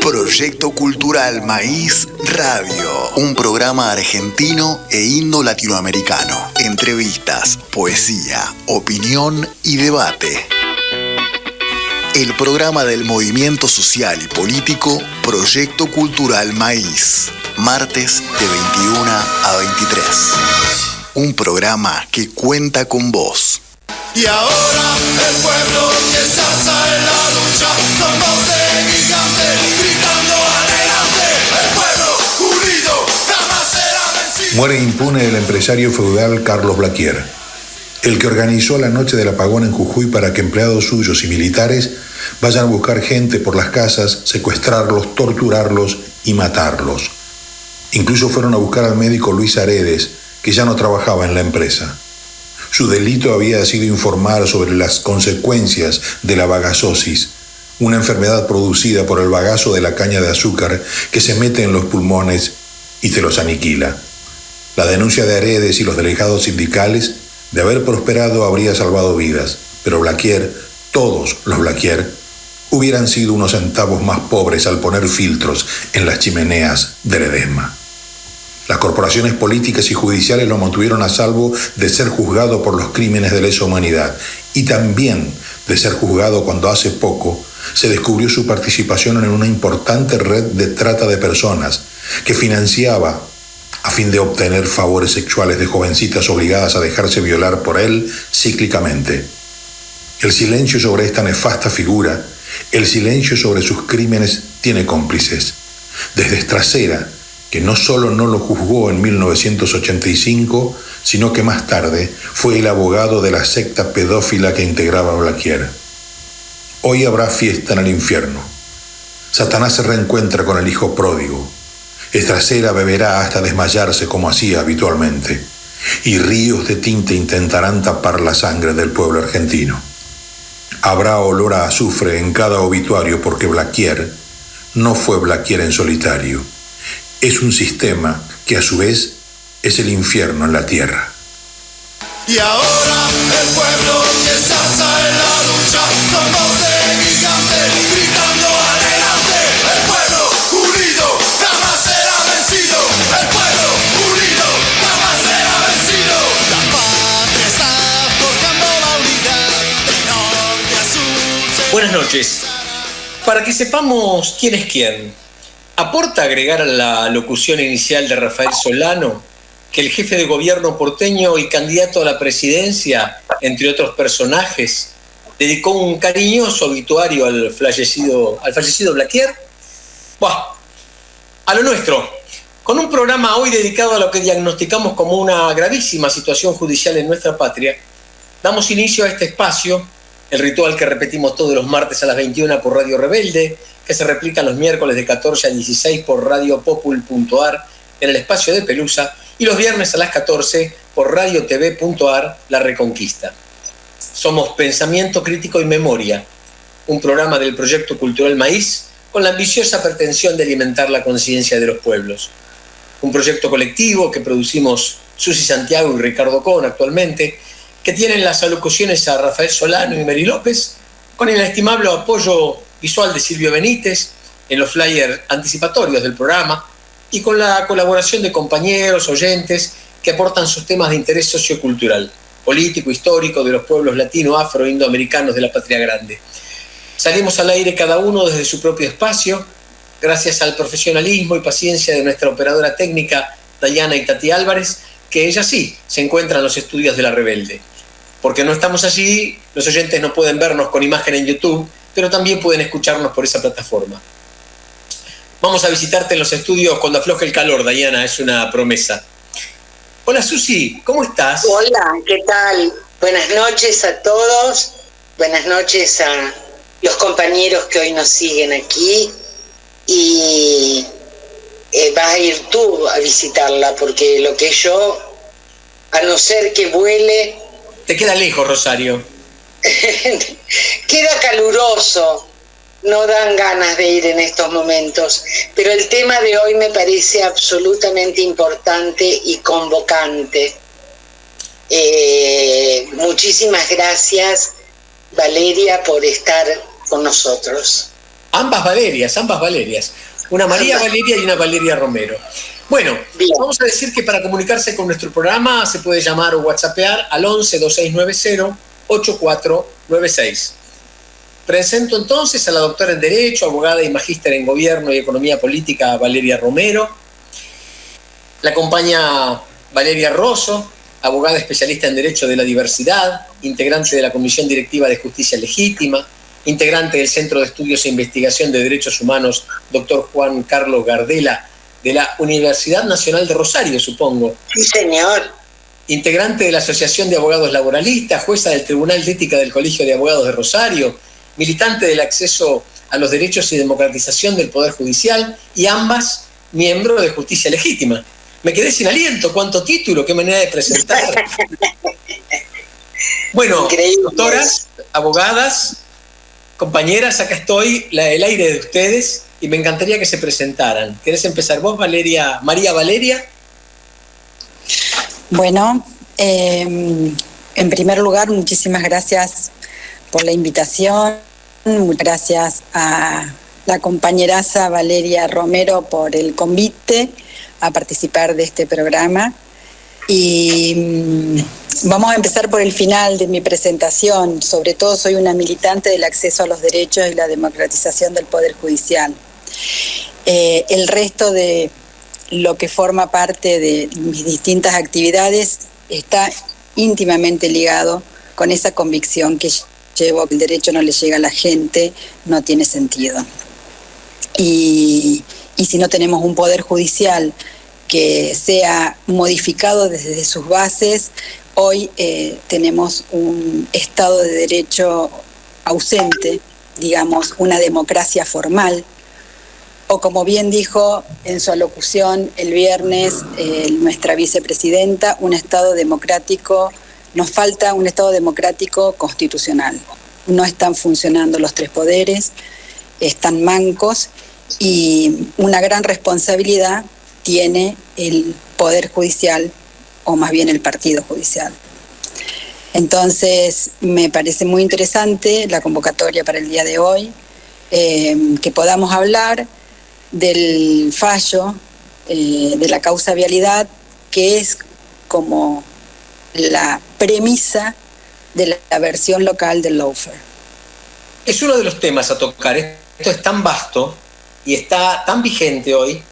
Proyecto Cultural Maíz Radio, un programa argentino e indo-latinoamericano. Entrevistas, poesía, opinión y debate. El programa del movimiento social y político Proyecto Cultural Maíz, martes de 21 a 23. Un programa que cuenta con vos. Y ahora el pueblo que se alza en la lucha, con voz de gigante, gritando adelante. El pueblo unido jamás será vencido. Muere impune el empresario feudal Carlos Blaquier, el que organizó la noche del apagón en Jujuy para que empleados suyos y militares vayan a buscar gente por las casas, secuestrarlos, torturarlos y matarlos. Incluso fueron a buscar al médico Luis Aredes, que ya no trabajaba en la empresa. Su delito había sido informar sobre las consecuencias de la bagazosis, una enfermedad producida por el bagazo de la caña de azúcar que se mete en los pulmones y te los aniquila. La denuncia de Aredes y los delegados sindicales, de haber prosperado, habría salvado vidas, pero Blaquier, todos los Blaquier, hubieran sido unos centavos más pobres al poner filtros en las chimeneas de Ledesma. Las corporaciones políticas y judiciales lo mantuvieron a salvo de ser juzgado por los crímenes de lesa humanidad y también de ser juzgado cuando hace poco se descubrió su participación en una importante red de trata de personas que financiaba a fin de obtener favores sexuales de jovencitas obligadas a dejarse violar por él cíclicamente. El silencio sobre esta nefasta figura, el silencio sobre sus crímenes tiene cómplices. Desde Stracera, que no solo no lo juzgó en 1985, sino que más tarde fue el abogado de la secta pedófila que integraba a Blaquier. Hoy habrá fiesta en el infierno. Satanás se reencuentra con el hijo pródigo. Stracera beberá hasta desmayarse como hacía habitualmente, y ríos de tinta intentarán tapar la sangre del pueblo argentino. Habrá olor a azufre en cada obituario porque Blaquier no fue Blaquier en solitario. Es un sistema que a su vez es el infierno en la tierra. Y ahora el pueblo que se alza en la lucha, con voz de gigante, gritando adelante. El pueblo unido jamás será vencido. El pueblo unido jamás será vencido. La patria está forjando la unidad de norte a sur. Buenas noches. Para que sepamos quién es quién, ¿aporta agregar a la locución inicial de Rafael Solano que el jefe de gobierno porteño y candidato a la presidencia, entre otros personajes, dedicó un cariñoso obituario al fallecido Blaquier? Buah, a lo nuestro, con un programa hoy dedicado a lo que diagnosticamos como una gravísima situación judicial en nuestra patria, damos inicio a este espacio, el ritual que repetimos todos los martes a las 21 por Radio Rebelde, que se replica los miércoles de 14 a 16 por radiopopul.ar en el espacio de Pelusa y los viernes a las 14 por radiotv.ar La Reconquista. Somos Pensamiento Crítico y Memoria, un programa del Proyecto Cultural Maíz con la ambiciosa pretensión de alimentar la conciencia de los pueblos. Un proyecto colectivo que producimos Susi Santiago y Ricardo Cohn actualmente, que tienen las alocuciones a Rafael Solano y Mary López, con el estimable apoyo visual de Silvio Benítez en los flyers anticipatorios del programa y con la colaboración de compañeros, oyentes que aportan sus temas de interés sociocultural, político, histórico de los pueblos latino, afro, indoamericanos de la patria grande. Salimos al aire cada uno desde su propio espacio, gracias al profesionalismo y paciencia de nuestra operadora técnica Dayana Itati Álvarez, que ella sí se encuentra en los estudios de La Rebelde. Porque no estamos allí, los oyentes no pueden vernos con imagen en YouTube, pero también pueden escucharnos por esa plataforma. Vamos a visitarte en los estudios cuando afloje el calor, Dayana, es una promesa. Hola Susi, ¿cómo estás? Hola, ¿qué tal? Buenas noches a todos, buenas noches a los compañeros que hoy nos siguen aquí y vas a ir tú a visitarla porque lo que yo, a no ser que vuele... Te queda lejos, Rosario. Queda caluroso, no dan ganas de ir en estos momentos, pero el tema de hoy me parece absolutamente importante y convocante. Muchísimas gracias, Valeria, por estar con nosotros. Ambas Valerias. Una María Valeria y una Valeria Romero. Bueno, vamos a decir que para comunicarse con nuestro programa se puede llamar o whatsappear al 11-2690-8496. Presento entonces a la doctora en Derecho, abogada y magíster en Gobierno y Economía Política, Valeria Romero. La acompaña Valeria Rosso, abogada especialista en Derecho de la Diversidad, integrante de la Comisión Directiva de Justicia Legítima, integrante del Centro de Estudios e Investigación de Derechos Humanos, doctor Juan Carlos Gardela, de la Universidad Nacional de Rosario, supongo. Sí, señor. Integrante de la Asociación de Abogados Laboralistas, jueza del Tribunal de Ética del Colegio de Abogados de Rosario, militante del acceso a los derechos y democratización del Poder Judicial, y ambas miembro de Justicia Legítima. Me quedé sin aliento, cuánto título, qué manera de presentar. Bueno, increíble. Doctoras, abogadas, compañeras, acá estoy, el aire de ustedes, y me encantaría que se presentaran. ¿Querés empezar vos, Valeria? María Valeria. Bueno, en primer lugar, muchísimas gracias por la invitación. Muchas gracias a la compañeraza Valeria Romero por el convite a participar de este programa. Y vamos a empezar por el final de mi presentación. Sobre todo soy una militante del acceso a los derechos y la democratización del Poder Judicial. El resto de lo que forma parte de mis distintas actividades está íntimamente ligado con esa convicción que llevo, que el derecho no le llega a la gente, no tiene sentido. Y si no tenemos un Poder Judicial que sea modificado desde sus bases, hoy tenemos un Estado de Derecho ausente, digamos, una democracia formal, o como bien dijo en su alocución el viernes nuestra vicepresidenta, un Estado democrático, nos falta un Estado democrático constitucional. No están funcionando los tres poderes, están mancos, y una gran responsabilidad tiene el Poder Judicial, o más bien el Partido Judicial. Entonces, me parece muy interesante la convocatoria para el día de hoy, que podamos hablar del fallo de la causa vialidad, que es como la premisa de la versión local del lawfare. Es uno de los temas a tocar. Esto es tan vasto y está tan vigente hoy.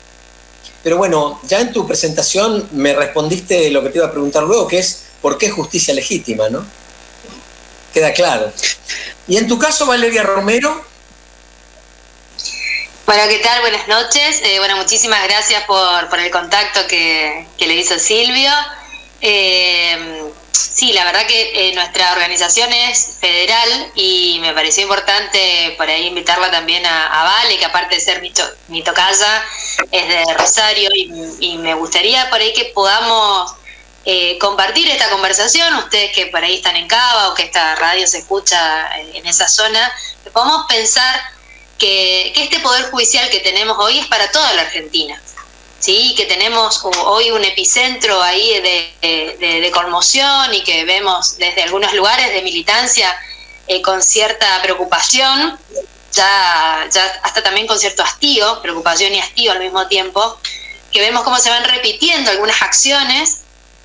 Pero bueno, ya en tu presentación me respondiste lo que te iba a preguntar luego, que es ¿por qué justicia legítima, no? Queda claro. Y en tu caso, Valeria Romero. Bueno, ¿qué tal? Buenas noches. Bueno, muchísimas gracias por el contacto que le hizo Silvio. Sí, la verdad que nuestra organización es federal y me pareció importante por ahí invitarla también a Vale, que aparte de ser mi tocaya, es de Rosario, y me gustaría por ahí que podamos compartir esta conversación, ustedes que por ahí están en Cava o que esta radio se escucha en esa zona, que podamos pensar que este Poder Judicial que tenemos hoy es para toda la Argentina. Sí, que tenemos hoy un epicentro ahí de conmoción, y que vemos desde algunos lugares de militancia con cierta preocupación, ya hasta también con cierto hastío, preocupación y hastío al mismo tiempo, que vemos cómo se van repitiendo algunas acciones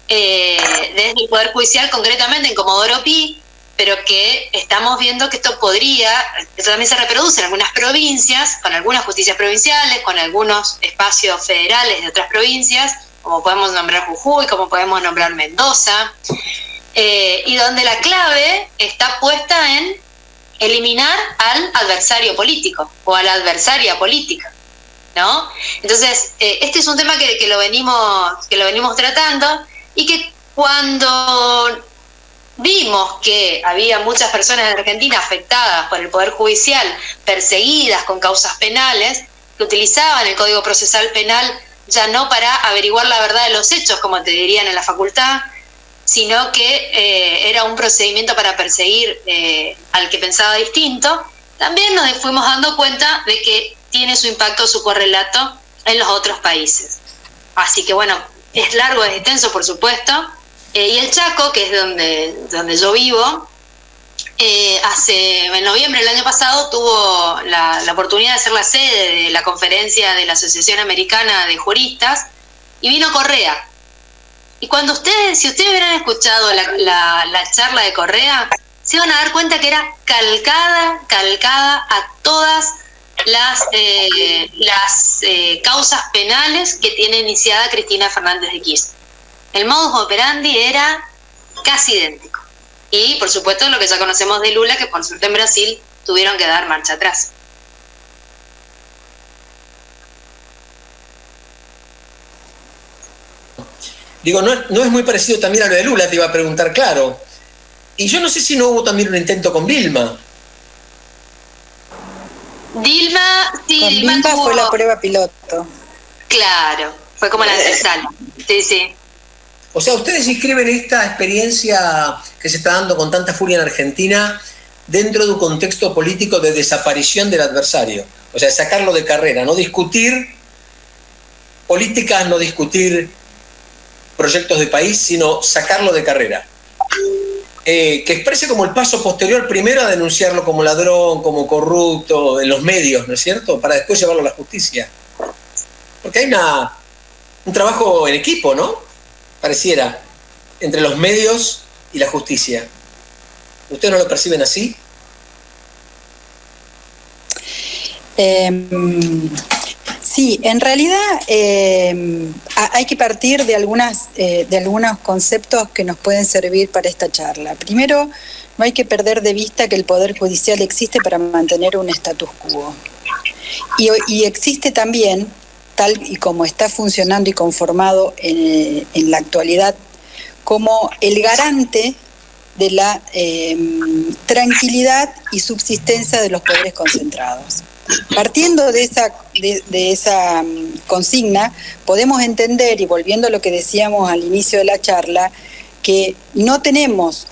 desde el Poder Judicial, concretamente en Comodoro Pi, pero que estamos viendo que esto también se reproduce en algunas provincias, con algunas justicias provinciales, con algunos espacios federales de otras provincias, como podemos nombrar Jujuy, como podemos nombrar Mendoza, y donde la clave está puesta en eliminar al adversario político o a la adversaria política, ¿no? Entonces, este es un tema que lo venimos tratando, y que cuando vimos que había muchas personas en Argentina afectadas por el Poder Judicial, perseguidas con causas penales, que utilizaban el Código Procesal Penal ya no para averiguar la verdad de los hechos, como te dirían en la facultad, sino que era un procedimiento para perseguir al que pensaba distinto, también nos fuimos dando cuenta de que tiene su impacto, su correlato en los otros países. Así que bueno, es largo, es extenso, por supuesto. Y el Chaco, que es donde yo vivo, en noviembre del año pasado tuvo la oportunidad de ser la sede de la conferencia de la Asociación Americana de Juristas y vino Correa. Y si ustedes hubieran escuchado la charla de Correa, se iban a dar cuenta que era calcada a todas las causas penales que tiene iniciada Cristina Fernández de Kirchner. El modus operandi era casi idéntico. Y, por supuesto, lo que ya conocemos de Lula, que por suerte en Brasil tuvieron que dar marcha atrás. Digo, no es muy parecido también a lo de Lula, te iba a preguntar, claro. Y yo no sé si no hubo también un intento con Vilma. Dilma tuvo... fue la prueba piloto. Claro, fue como la antesala. Sí. O sea, ustedes inscriben esta experiencia que se está dando con tanta furia en Argentina dentro de un contexto político de desaparición del adversario. O sea, sacarlo de carrera, no discutir políticas, no discutir proyectos de país, sino sacarlo de carrera. Que exprese como el paso posterior primero a denunciarlo como ladrón, como corrupto, en los medios, ¿no es cierto? Para después llevarlo a la justicia. Porque hay un trabajo en equipo, ¿no? Pareciera, entre los medios y la justicia. ¿Ustedes no lo perciben así? Sí, en realidad hay que partir de algunos conceptos que nos pueden servir para esta charla. Primero, no hay que perder de vista que el Poder Judicial existe para mantener un status quo. Y existe también, tal y como está funcionando y conformado en la actualidad, como el garante de la tranquilidad y subsistencia de los poderes concentrados. Partiendo de esa consigna, podemos entender, y volviendo a lo que decíamos al inicio de la charla, que no tenemos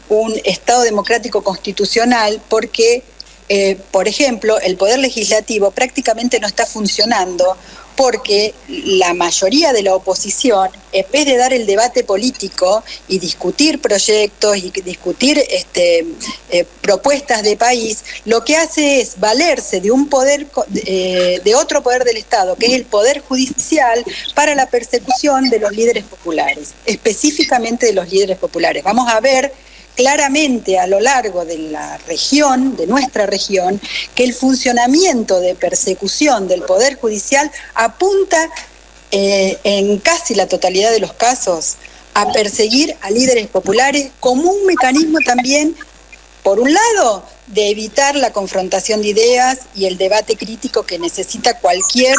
un Estado democrático constitucional porque, por ejemplo, el Poder Legislativo prácticamente no está funcionando porque la mayoría de la oposición, en vez de dar el debate político y discutir proyectos y discutir propuestas de país, lo que hace es valerse de un poder, de otro poder del Estado, que es el Poder Judicial, para la persecución de los líderes populares, específicamente de los líderes populares. Vamos a ver claramente a lo largo de la región, de nuestra región, que el funcionamiento de persecución del Poder Judicial apunta en casi la totalidad de los casos a perseguir a líderes populares como un mecanismo también, por un lado, de evitar la confrontación de ideas y el debate crítico que necesita cualquier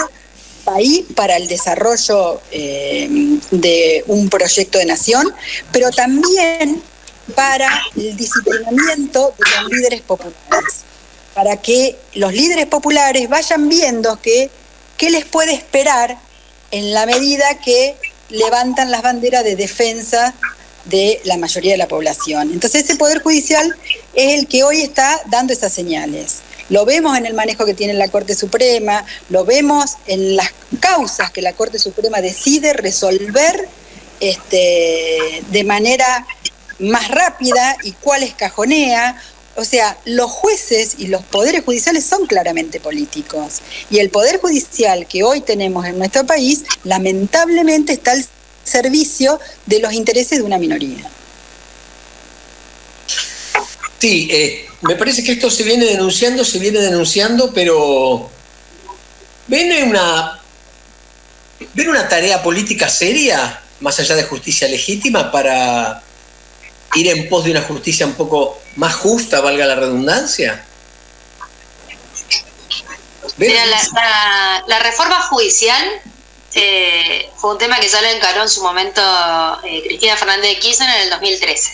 país para el desarrollo de un proyecto de nación, pero también para el disciplinamiento de los líderes populares, para que los líderes populares vayan viendo qué les puede esperar en la medida que levantan las banderas de defensa de la mayoría de la población. Entonces ese Poder Judicial es el que hoy está dando esas señales. Lo vemos en el manejo que tiene la Corte Suprema, lo vemos en las causas que la Corte Suprema decide resolver de manera más rápida y cuáles cajonea. O sea, los jueces y los poderes judiciales son claramente políticos. Y el Poder Judicial que hoy tenemos en nuestro país, lamentablemente, está al servicio de los intereses de una minoría. Sí, me parece que esto se viene denunciando, pero ¿ven una tarea política seria, más allá de justicia legítima, para ir en pos de una justicia un poco más justa, valga la redundancia? Mira, la reforma judicial fue un tema que ya lo encaró en su momento Cristina Fernández de Kirchner en el 2013.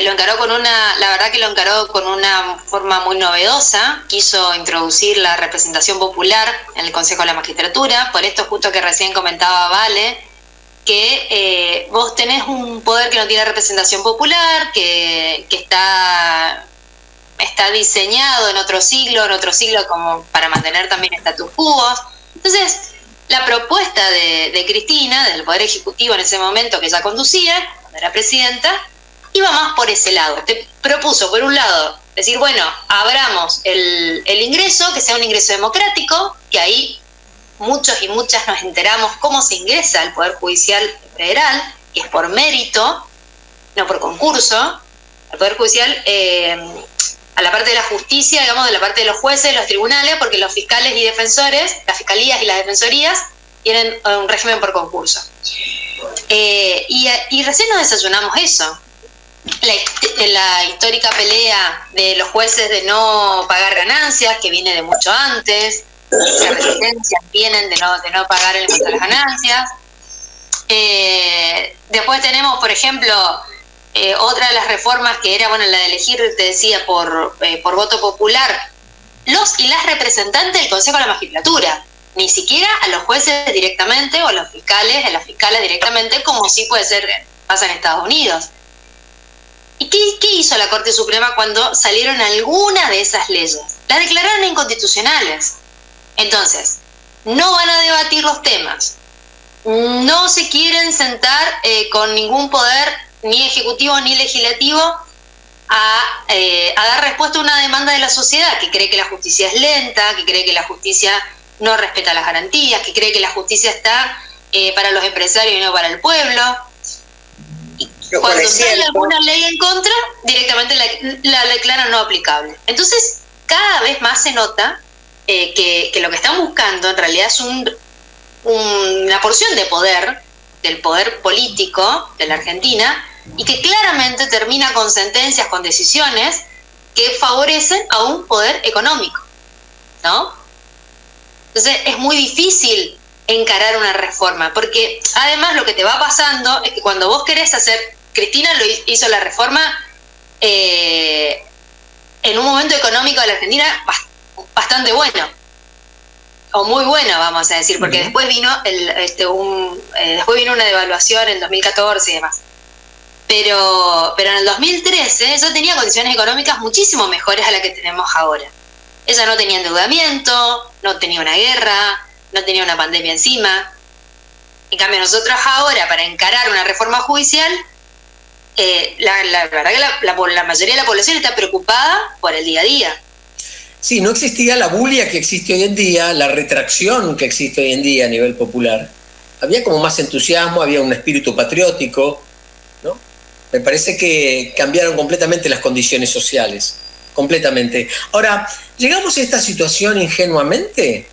Lo encaró con una forma muy novedosa. Quiso introducir la representación popular en el Consejo de la Magistratura. Por esto justo que recién comentaba Vale, que vos tenés un poder que no tiene representación popular, que está diseñado en otro siglo como para mantener también status quo. Entonces, la propuesta de Cristina, del Poder Ejecutivo en ese momento que ella conducía, cuando era presidenta, iba más por ese lado. Te propuso, por un lado, decir, bueno, abramos el ingreso, que sea un ingreso democrático, que ahí muchos y muchas nos enteramos cómo se ingresa al Poder Judicial Federal, que es por mérito, no por concurso. El Poder Judicial, a la parte de la justicia, digamos, de la parte de los jueces, de los tribunales, porque los fiscales y defensores, las fiscalías y las defensorías, tienen un régimen por concurso. Y recién nos desayunamos eso. La histórica pelea de los jueces de no pagar ganancias, que viene de mucho antes, las resistencias vienen de no pagar el impuesto a las ganancias. Después tenemos, por ejemplo, otra de las reformas que era, bueno, la de elegir, te decía, por voto popular, los y las representantes del Consejo de la Magistratura, ni siquiera a los jueces directamente o a los fiscales, a las fiscales directamente, como sí puede ser, pasa en Estados Unidos. ¿Y qué hizo la Corte Suprema cuando salieron algunas de esas leyes? Las declararon inconstitucionales. Entonces, no van a debatir los temas, no se quieren sentar con ningún poder, ni ejecutivo ni legislativo, a dar respuesta a una demanda de la sociedad que cree que la justicia es lenta, que cree que la justicia no respeta las garantías, que cree que la justicia está para los empresarios y no para el pueblo. Y cuando sale alguna ley en contra, directamente la declaran no aplicable. Entonces, cada vez más se nota que lo que están buscando en realidad es una porción de poder, del poder político de la Argentina, y que claramente termina con sentencias, con decisiones que favorecen a un poder económico, ¿no? Entonces es muy difícil encarar una reforma, porque además lo que te va pasando es que cuando vos querés hacer, Cristina hizo la reforma en un momento económico de la Argentina bastante bueno, o muy bueno, vamos a decir, porque después vino después vino una devaluación en 2014 y demás. Pero en el 2013 ella tenía condiciones económicas muchísimo mejores a las que tenemos ahora. Ella no tenía endeudamiento, no tenía una guerra, no tenía una pandemia encima. En cambio, nosotros ahora, para encarar una reforma judicial, la verdad que la mayoría de la población está preocupada por el día a día. Sí, no existía la bulia que existe hoy en día, la retracción que existe hoy en día a nivel popular. Había como más entusiasmo, había un espíritu patriótico, ¿no? Me parece que cambiaron completamente las condiciones sociales, completamente. Ahora, ¿llegamos a esta situación ingenuamente?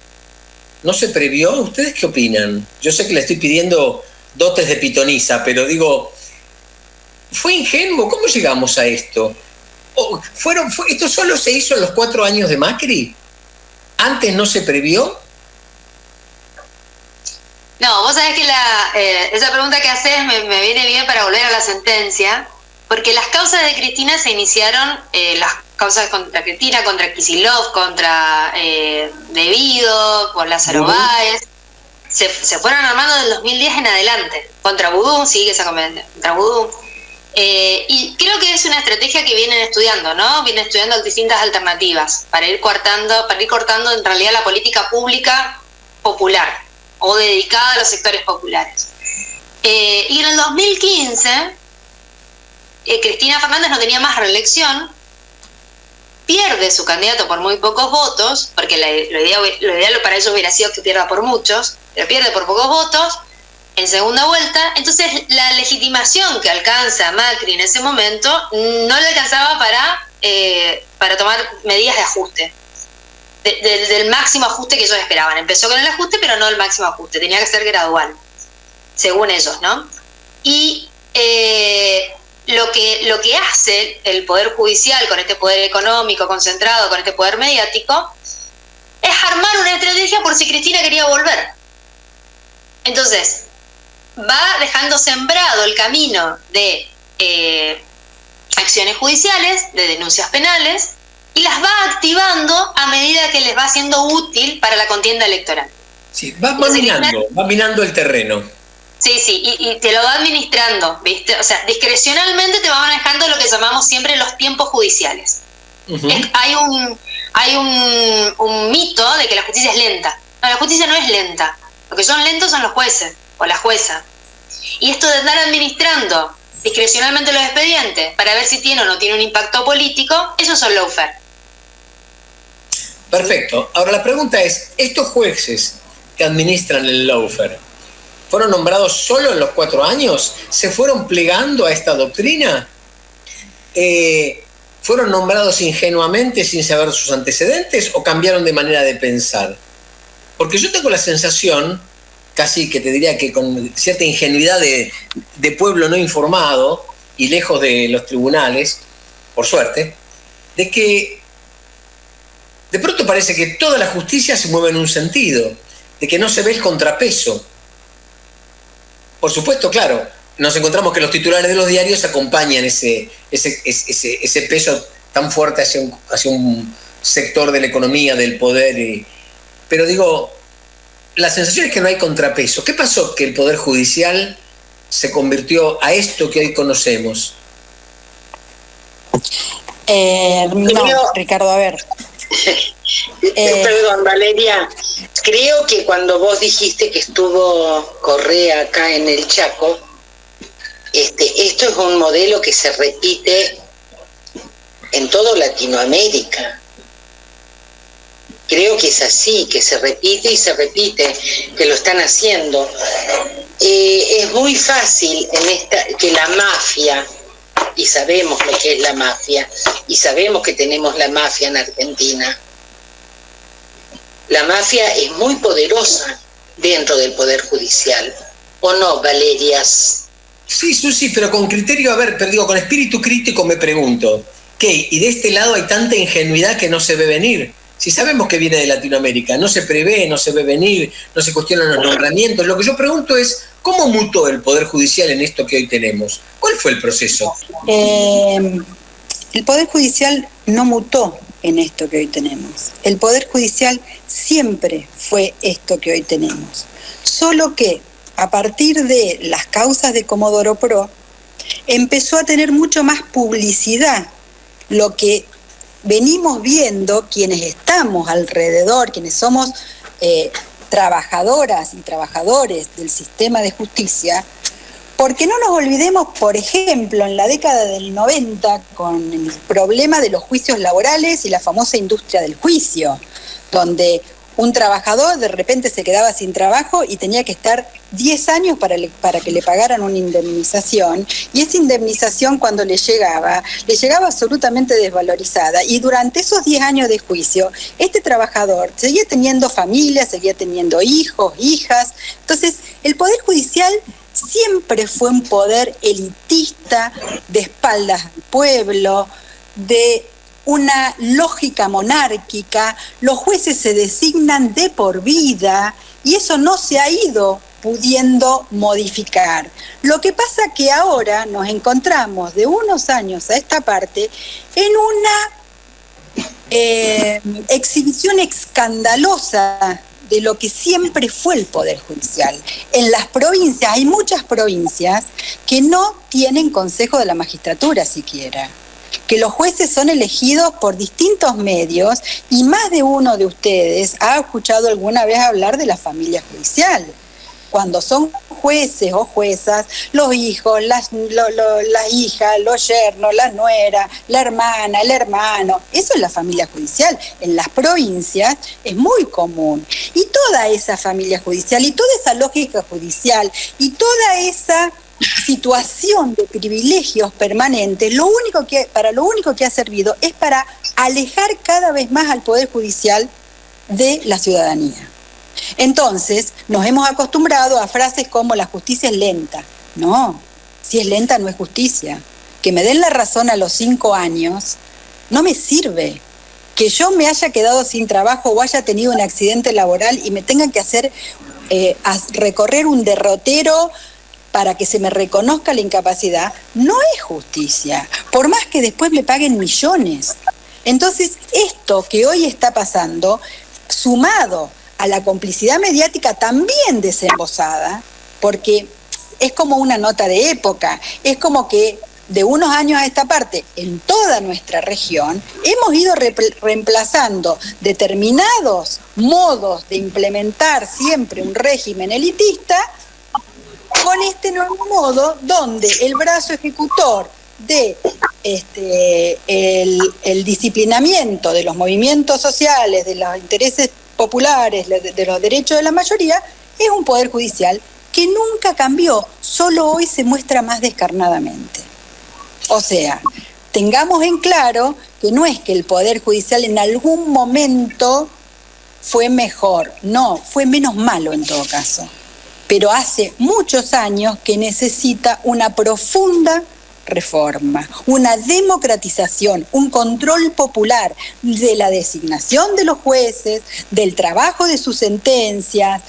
¿No se previó? ¿Ustedes qué opinan? Yo sé que le estoy pidiendo dotes de pitonisa, pero digo, ¿fue ingenuo? ¿Cómo llegamos a esto? ¿Esto solo se hizo en los 4 años de Macri? ¿Antes no se previó? No, vos sabés que esa pregunta que haces me viene bien para volver a la sentencia, porque las causas de Cristina se iniciaron, las causas contra Cristina, contra Kicillof, contra De Vido, por Lázaro Báez, se fueron armando del 2010 en adelante, contra Vudú, sigue esa convención, contra Vudú. Y creo que es una estrategia que vienen estudiando, ¿no? Vienen estudiando distintas alternativas para ir cortando en realidad la política pública popular o dedicada a los sectores populares. Y en el 2015, Cristina Fernández no tenía más reelección, pierde su candidato por muy pocos votos, porque lo ideal para ellos hubiera sido que pierda por muchos, pero pierde por pocos votos en segunda vuelta. Entonces la legitimación que alcanza Macri en ese momento no le alcanzaba para tomar medidas de ajuste, del máximo ajuste que ellos esperaban. Empezó con el ajuste, pero no el máximo ajuste, tenía que ser gradual, según ellos, ¿no? Y lo que hace el Poder Judicial con este poder económico concentrado, con este poder mediático, es armar una estrategia por si Cristina quería volver. Entonces va dejando sembrado el camino de acciones judiciales, de denuncias penales, y las va activando a medida que les va siendo útil para la contienda electoral. Sí, va minando el terreno. Sí, y te lo va administrando, ¿viste? O sea, discrecionalmente te va manejando lo que llamamos siempre los tiempos judiciales. Uh-huh. Hay un mito de que la justicia es lenta. No, la justicia no es lenta. Lo que son lentos son los jueces o la jueza. Y esto de andar administrando discrecionalmente los expedientes para ver si tiene o no tiene un impacto político, esos son lawfare. Perfecto. Ahora la pregunta es, ¿estos jueces que administran el lawfare fueron nombrados solo en los 4 años? ¿Se fueron plegando a esta doctrina? ¿Fueron nombrados ingenuamente sin saber sus antecedentes o cambiaron de manera de pensar? Porque yo tengo la sensación, casi que te diría que con cierta ingenuidad de pueblo no informado y lejos de los tribunales, por suerte, de que de pronto parece que toda la justicia se mueve en un sentido, de que no se ve el contrapeso. Por supuesto, claro, nos encontramos que los titulares de los diarios acompañan ese peso tan fuerte hacia un sector de la economía, del poder. Pero digo, la sensación es que no hay contrapeso. ¿Qué pasó que el Poder Judicial se convirtió a esto que hoy conocemos? No, Ricardo, a ver. Perdón, Valeria. Creo que cuando vos dijiste que estuvo Correa acá en el Chaco, esto es un modelo que se repite en toda Latinoamérica. Creo que es así, que se repite y se repite, que lo están haciendo. Es muy fácil que la mafia, y sabemos lo que es la mafia, y sabemos que tenemos la mafia en Argentina. La mafia es muy poderosa dentro del Poder Judicial, ¿o no, Valerias? Sí, Susi, pero con criterio, a ver, pero digo, con espíritu crítico me pregunto, ¿qué? Y de este lado hay tanta ingenuidad que no se ve venir. Si sabemos que viene de Latinoamérica, no se prevé, no se ve venir, no se cuestionan los nombramientos. Lo que yo pregunto es, ¿cómo mutó el Poder Judicial en esto que hoy tenemos? ¿Cuál fue el proceso? El Poder Judicial no mutó en esto que hoy tenemos. El Poder Judicial siempre fue esto que hoy tenemos. Solo que a partir de las causas de Comodoro Pro, empezó a tener mucho más publicidad, lo que venimos viendo quienes estamos alrededor, quienes somos trabajadoras y trabajadores del sistema de justicia, porque no nos olvidemos, por ejemplo, en la década del 90, con el problema de los juicios laborales y la famosa industria del juicio, donde un trabajador de repente se quedaba sin trabajo y tenía que estar 10 años para que le pagaran una indemnización, y esa indemnización cuando le llegaba absolutamente desvalorizada, y durante esos 10 años de juicio, este trabajador seguía teniendo familia, seguía teniendo hijos, hijas. Entonces, el Poder Judicial siempre fue un poder elitista, de espaldas al pueblo, de una lógica monárquica. Los jueces se designan de por vida y eso no se ha ido pudiendo modificar. Lo que pasa que ahora nos encontramos de unos años a esta parte en una exhibición escandalosa de lo que siempre fue el Poder Judicial. En las provincias, hay muchas provincias que no tienen consejo de la magistratura siquiera, que los jueces son elegidos por distintos medios, y más de uno de ustedes ha escuchado alguna vez hablar de la familia judicial. Cuando son jueces o juezas, los hijos, las hijas, los yernos, la nuera, la hermana, el hermano, eso es la familia judicial. En las provincias es muy común. Y toda esa familia judicial, y toda esa lógica judicial, y toda esa situación de privilegios permanentes, para lo único que ha servido es para alejar cada vez más al Poder Judicial de la ciudadanía. Entonces, nos hemos acostumbrado a frases como la justicia es lenta. No, si es lenta no es justicia. Que me den la razón a los 5 años no me sirve. Que yo me haya quedado sin trabajo o haya tenido un accidente laboral y me tengan que hacer recorrer un derrotero para que se me reconozca la incapacidad, no es justicia, por más que después me paguen millones. Entonces, esto que hoy está pasando, sumado a la complicidad mediática también desembosada, porque es como una nota de época, es como que de unos años a esta parte, en toda nuestra región, hemos ido reemplazando determinados modos de implementar siempre un régimen elitista con este nuevo modo donde el brazo ejecutor de el disciplinamiento de los movimientos sociales, de los intereses populares, de los derechos de la mayoría, es un poder judicial que nunca cambió, solo hoy se muestra más descarnadamente. O sea, tengamos en claro que no es que el poder judicial en algún momento fue mejor, no, fue menos malo en todo caso, pero hace muchos años que necesita una profunda reforma, una democratización, un control popular de la designación de los jueces, del trabajo de sus sentencias.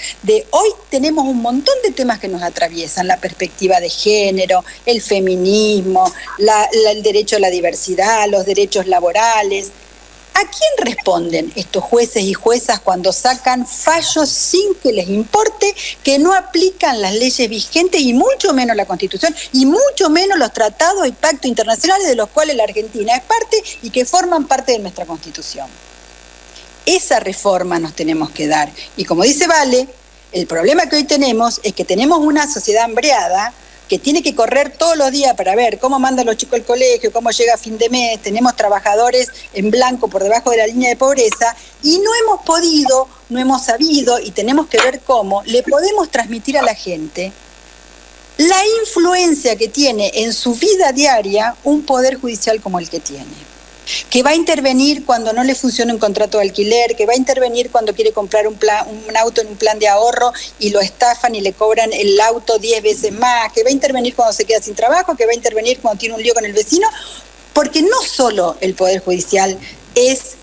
Hoy tenemos un montón de temas que nos atraviesan, la perspectiva de género, el feminismo, el derecho a la diversidad, los derechos laborales. ¿A quién responden estos jueces y juezas cuando sacan fallos sin que les importe, que no aplican las leyes vigentes y mucho menos la Constitución y mucho menos los tratados y pactos internacionales de los cuales la Argentina es parte y que forman parte de nuestra Constitución? Esa reforma nos tenemos que dar. Y como dice Vale, el problema que hoy tenemos es que tenemos una sociedad hambreada que tiene que correr todos los días para ver cómo mandan los chicos al colegio, cómo llega a fin de mes, tenemos trabajadores en blanco por debajo de la línea de pobreza y no hemos podido, no hemos sabido y tenemos que ver cómo le podemos transmitir a la gente la influencia que tiene en su vida diaria un poder judicial como el que tiene. Que va a intervenir cuando no le funciona un contrato de alquiler, que va a intervenir cuando quiere comprar un auto en un plan de ahorro y lo estafan y le cobran el auto 10 veces más, que va a intervenir cuando se queda sin trabajo, que va a intervenir cuando tiene un lío con el vecino, porque no solo el Poder Judicial es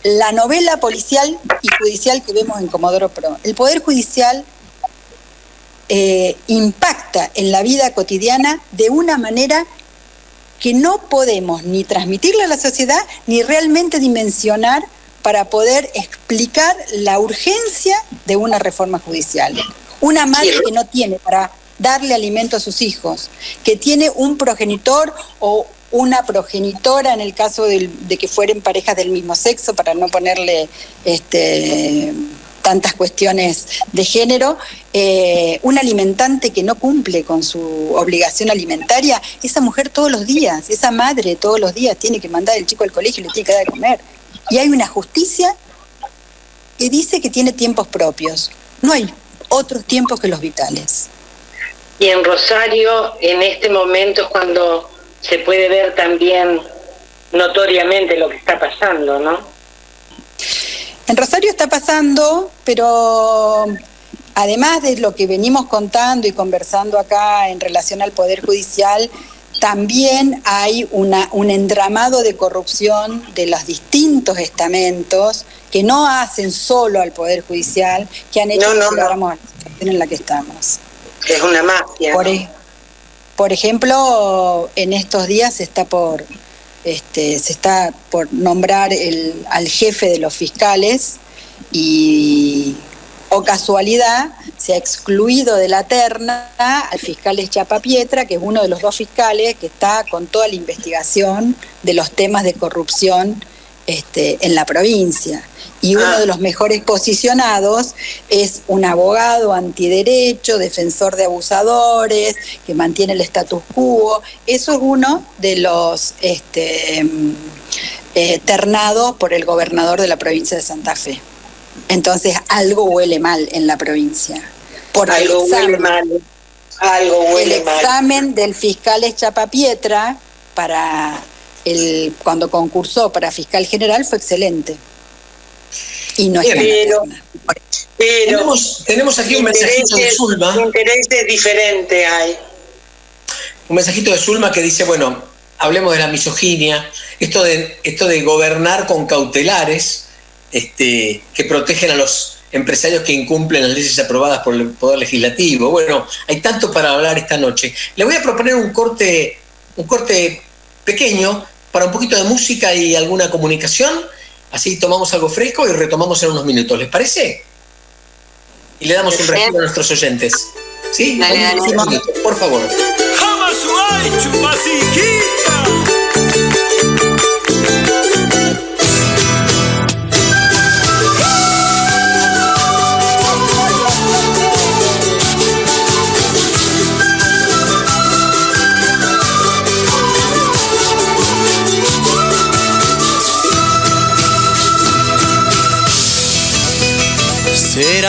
la novela policial y judicial que vemos en Comodoro Pro. El Poder Judicial impacta en la vida cotidiana de una manera que no podemos ni transmitirle a la sociedad ni realmente dimensionar para poder explicar la urgencia de una reforma judicial. Una madre que no tiene para darle alimento a sus hijos, que tiene un progenitor o una progenitora en el caso de que fueren parejas del mismo sexo, para no ponerle tantas cuestiones de género, un alimentante que no cumple con su obligación alimentaria, esa mujer todos los días, esa madre todos los días tiene que mandar al chico al colegio y le tiene que dar de comer. Y hay una justicia que dice que tiene tiempos propios. No hay otros tiempos que los vitales. Y en Rosario, en este momento es cuando se puede ver también notoriamente lo que está pasando, ¿no? En Rosario está pasando, pero además de lo que venimos contando y conversando acá en relación al Poder Judicial, también hay un entramado de corrupción de los distintos estamentos que no hacen solo al Poder Judicial, que han hecho que llegáramos a la situación en la que estamos. Es una mafia. Por ejemplo, en estos días se está por nombrar al jefe de los fiscales y, o casualidad, se ha excluido de la terna al fiscal Chapapietra, que es uno de los dos fiscales que está con toda la investigación de los temas de corrupción en la provincia. Y uno de los mejores posicionados es un abogado antiderecho, defensor de abusadores, que mantiene el status quo. Eso es uno de los ternados por el gobernador de la provincia de Santa Fe. Entonces algo huele mal en la provincia. Porque el examen del fiscal Chapapietra cuando concursó para fiscal general fue excelente. Y no está pero tenemos aquí un mensajito de Zulma. Intereses diferentes hay. Un mensajito de Zulma que dice, bueno, hablemos de la misoginia, esto de gobernar con cautelares que protegen a los empresarios que incumplen las leyes aprobadas por el Poder Legislativo. Bueno, hay tanto para hablar esta noche. Le voy a proponer un corte pequeño para un poquito de música y alguna comunicación. Así tomamos algo fresco y retomamos en unos minutos. ¿Les parece? Y le damos un respiro a nuestros oyentes. ¿Sí? Dale. Por favor.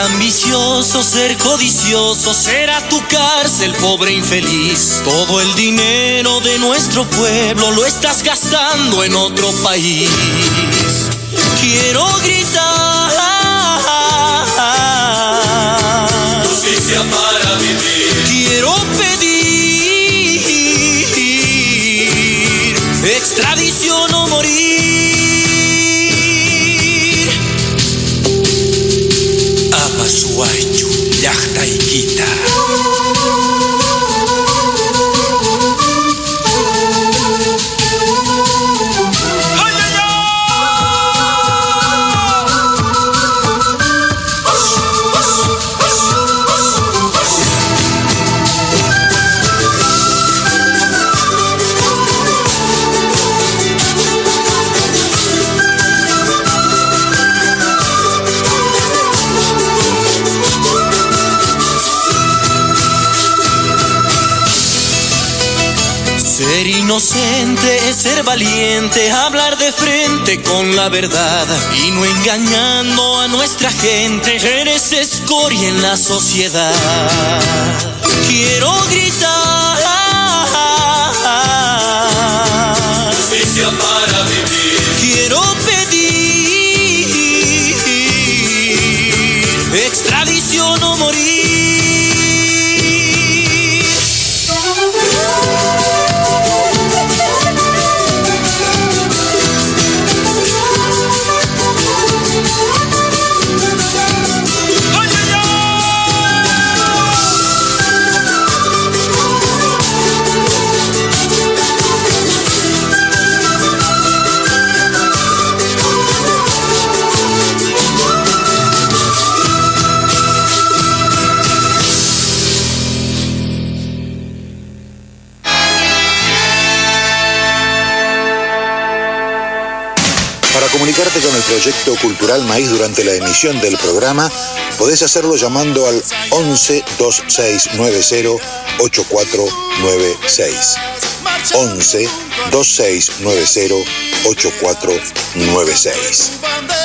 ambicioso, ser codicioso, será tu cárcel, pobre infeliz. Todo el dinero de nuestro pueblo lo estás gastando en otro país. Quiero gritar justicia para vivir. Quiero pedir extradición o morir. Amasuayu, Yachtaikita. Ser inocente es ser valiente, hablar de frente con la verdad y no engañando a nuestra gente. Eres escoria en la sociedad. Quiero gritar justicia para vivir. Quiero pedir extradición o morir. Comunicarte con el Proyecto Cultural Maíz durante la emisión del programa, podés hacerlo llamando al 11 2690 8496. 11 2690 8496.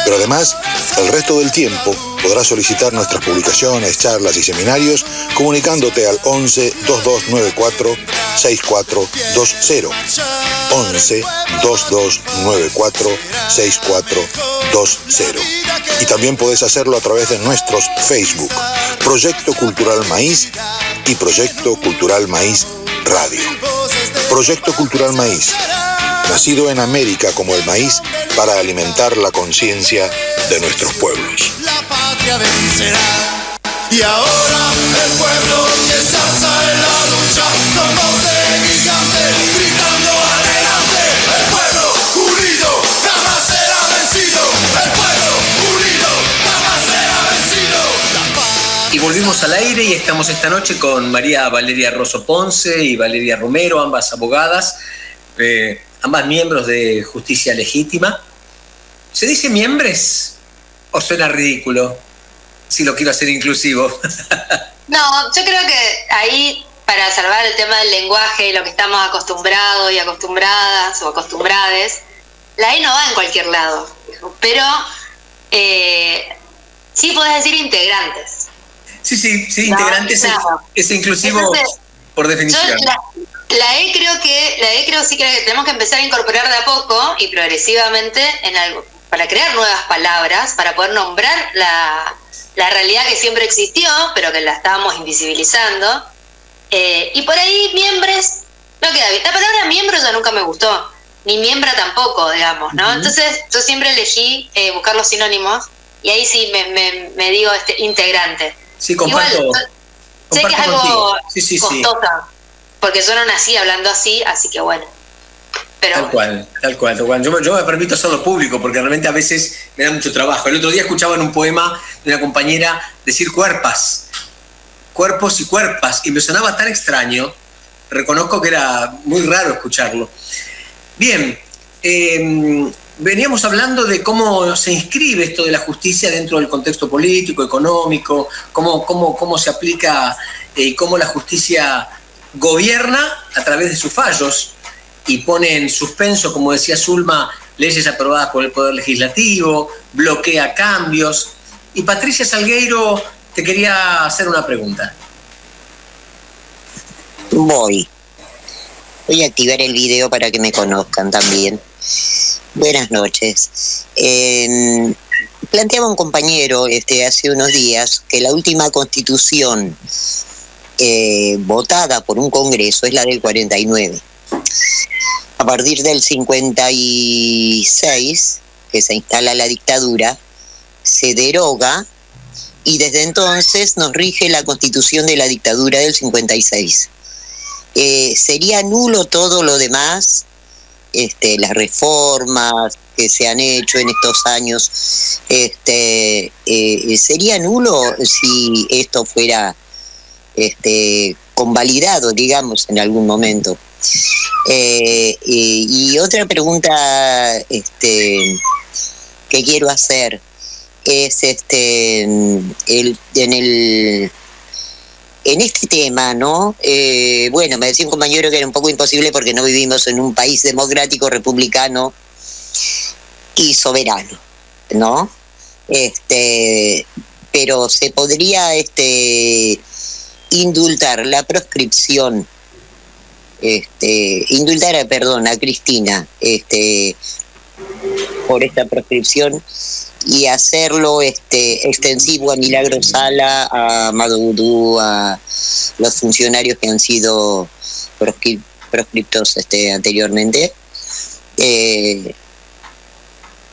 Pero además, el resto del tiempo podrás solicitar nuestras publicaciones, charlas y seminarios comunicándote al 11 2294 6420. 11 2294 6420. Y también podés hacerlo a través de nuestros Facebook, Proyecto Cultural Maíz y Proyecto Cultural Maíz Radio. Proyecto Cultural Maíz, nacido en América como el maíz para alimentar la conciencia de nuestros pueblos. La patria vencerá. Y ahora el pueblo que se alza en la lucha con voz de gigante, gritando adelante. El pueblo unido jamás será vencido. El pueblo unido jamás será vencido. Y volvimos al aire y estamos esta noche con María Valeria Rosso Ponce y Valeria Romero, ambas abogadas, ambas miembros de Justicia Legítima. ¿Se dice miembros o suena ridículo? Si lo quiero hacer inclusivo. No, yo creo que ahí, para salvar el tema del lenguaje, lo que estamos acostumbrados y acostumbradas o acostumbrades, la E no va en cualquier lado, pero sí podés decir integrantes. Sí, integrantes es inclusivo. Entonces, por definición. La E creo sí que tenemos que empezar a incorporar de a poco y progresivamente en algo, para crear nuevas palabras, para poder nombrar la realidad que siempre existió, pero que la estábamos invisibilizando. Y por ahí miembros no queda bien. La palabra miembro ya nunca me gustó, ni miembra tampoco, digamos, ¿no? Uh-huh. Entonces yo siempre elegí buscar los sinónimos y ahí sí me digo integrante. Sí, comparto. Igual, sé que es algo costosa, porque yo no nací hablando así que bueno. Pero Tal cual. Yo me permito hacerlo público porque realmente a veces me da mucho trabajo. El otro día escuchaba en un poema de una compañera decir cuerpos y cuerpas, y me sonaba tan extraño. Reconozco que era muy raro escucharlo. Bien, veníamos hablando de cómo se inscribe esto de la justicia dentro del contexto político, económico, cómo se aplica y cómo la justicia gobierna a través de sus fallos y pone en suspenso, como decía Zulma, leyes aprobadas por el Poder Legislativo, bloquea cambios Y Patricia Salgueiro te quería hacer una pregunta. Voy a activar el video para que me conozcan también. Buenas noches. Planteaba un compañero hace unos días que la última constitución votada por un congreso es la del 49. A partir del 56, que se instala la dictadura, se deroga y desde entonces nos rige la constitución de la dictadura del 56. Sería nulo todo lo demás, las reformas que se han hecho en estos años, sería nulo si esto fuera convalidado, digamos, en algún momento. Y otra pregunta que quiero hacer es en este tema, ¿no? Bueno, me decía un compañero que era un poco imposible porque no vivimos en un país democrático, republicano y soberano, ¿no? Pero se podría indultar la proscripción, indultar a Cristina por esta proscripción y hacerlo extensivo a Milagro Sala, a Amado Vudú, a los funcionarios que han sido proscriptos anteriormente.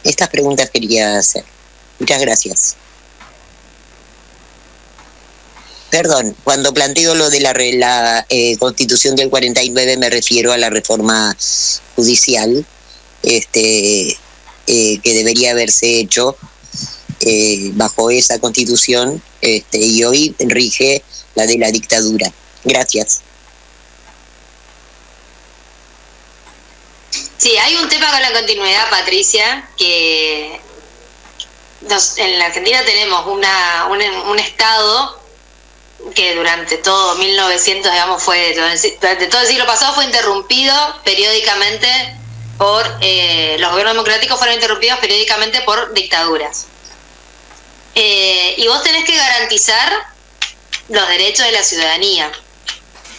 Estas preguntas quería hacer. Muchas gracias. Perdón, cuando planteo lo de la Constitución del 49 me refiero a la reforma judicial, que debería haberse hecho bajo esa Constitución, y hoy rige la de la dictadura. Gracias. Sí, hay un tema con la continuidad, Patricia, que en la Argentina tenemos un Estado que durante todo 1900, digamos, durante todo el siglo pasado fue interrumpido periódicamente por los gobiernos democráticos, fueron interrumpidos periódicamente por dictaduras. Y vos tenés que garantizar los derechos de la ciudadanía.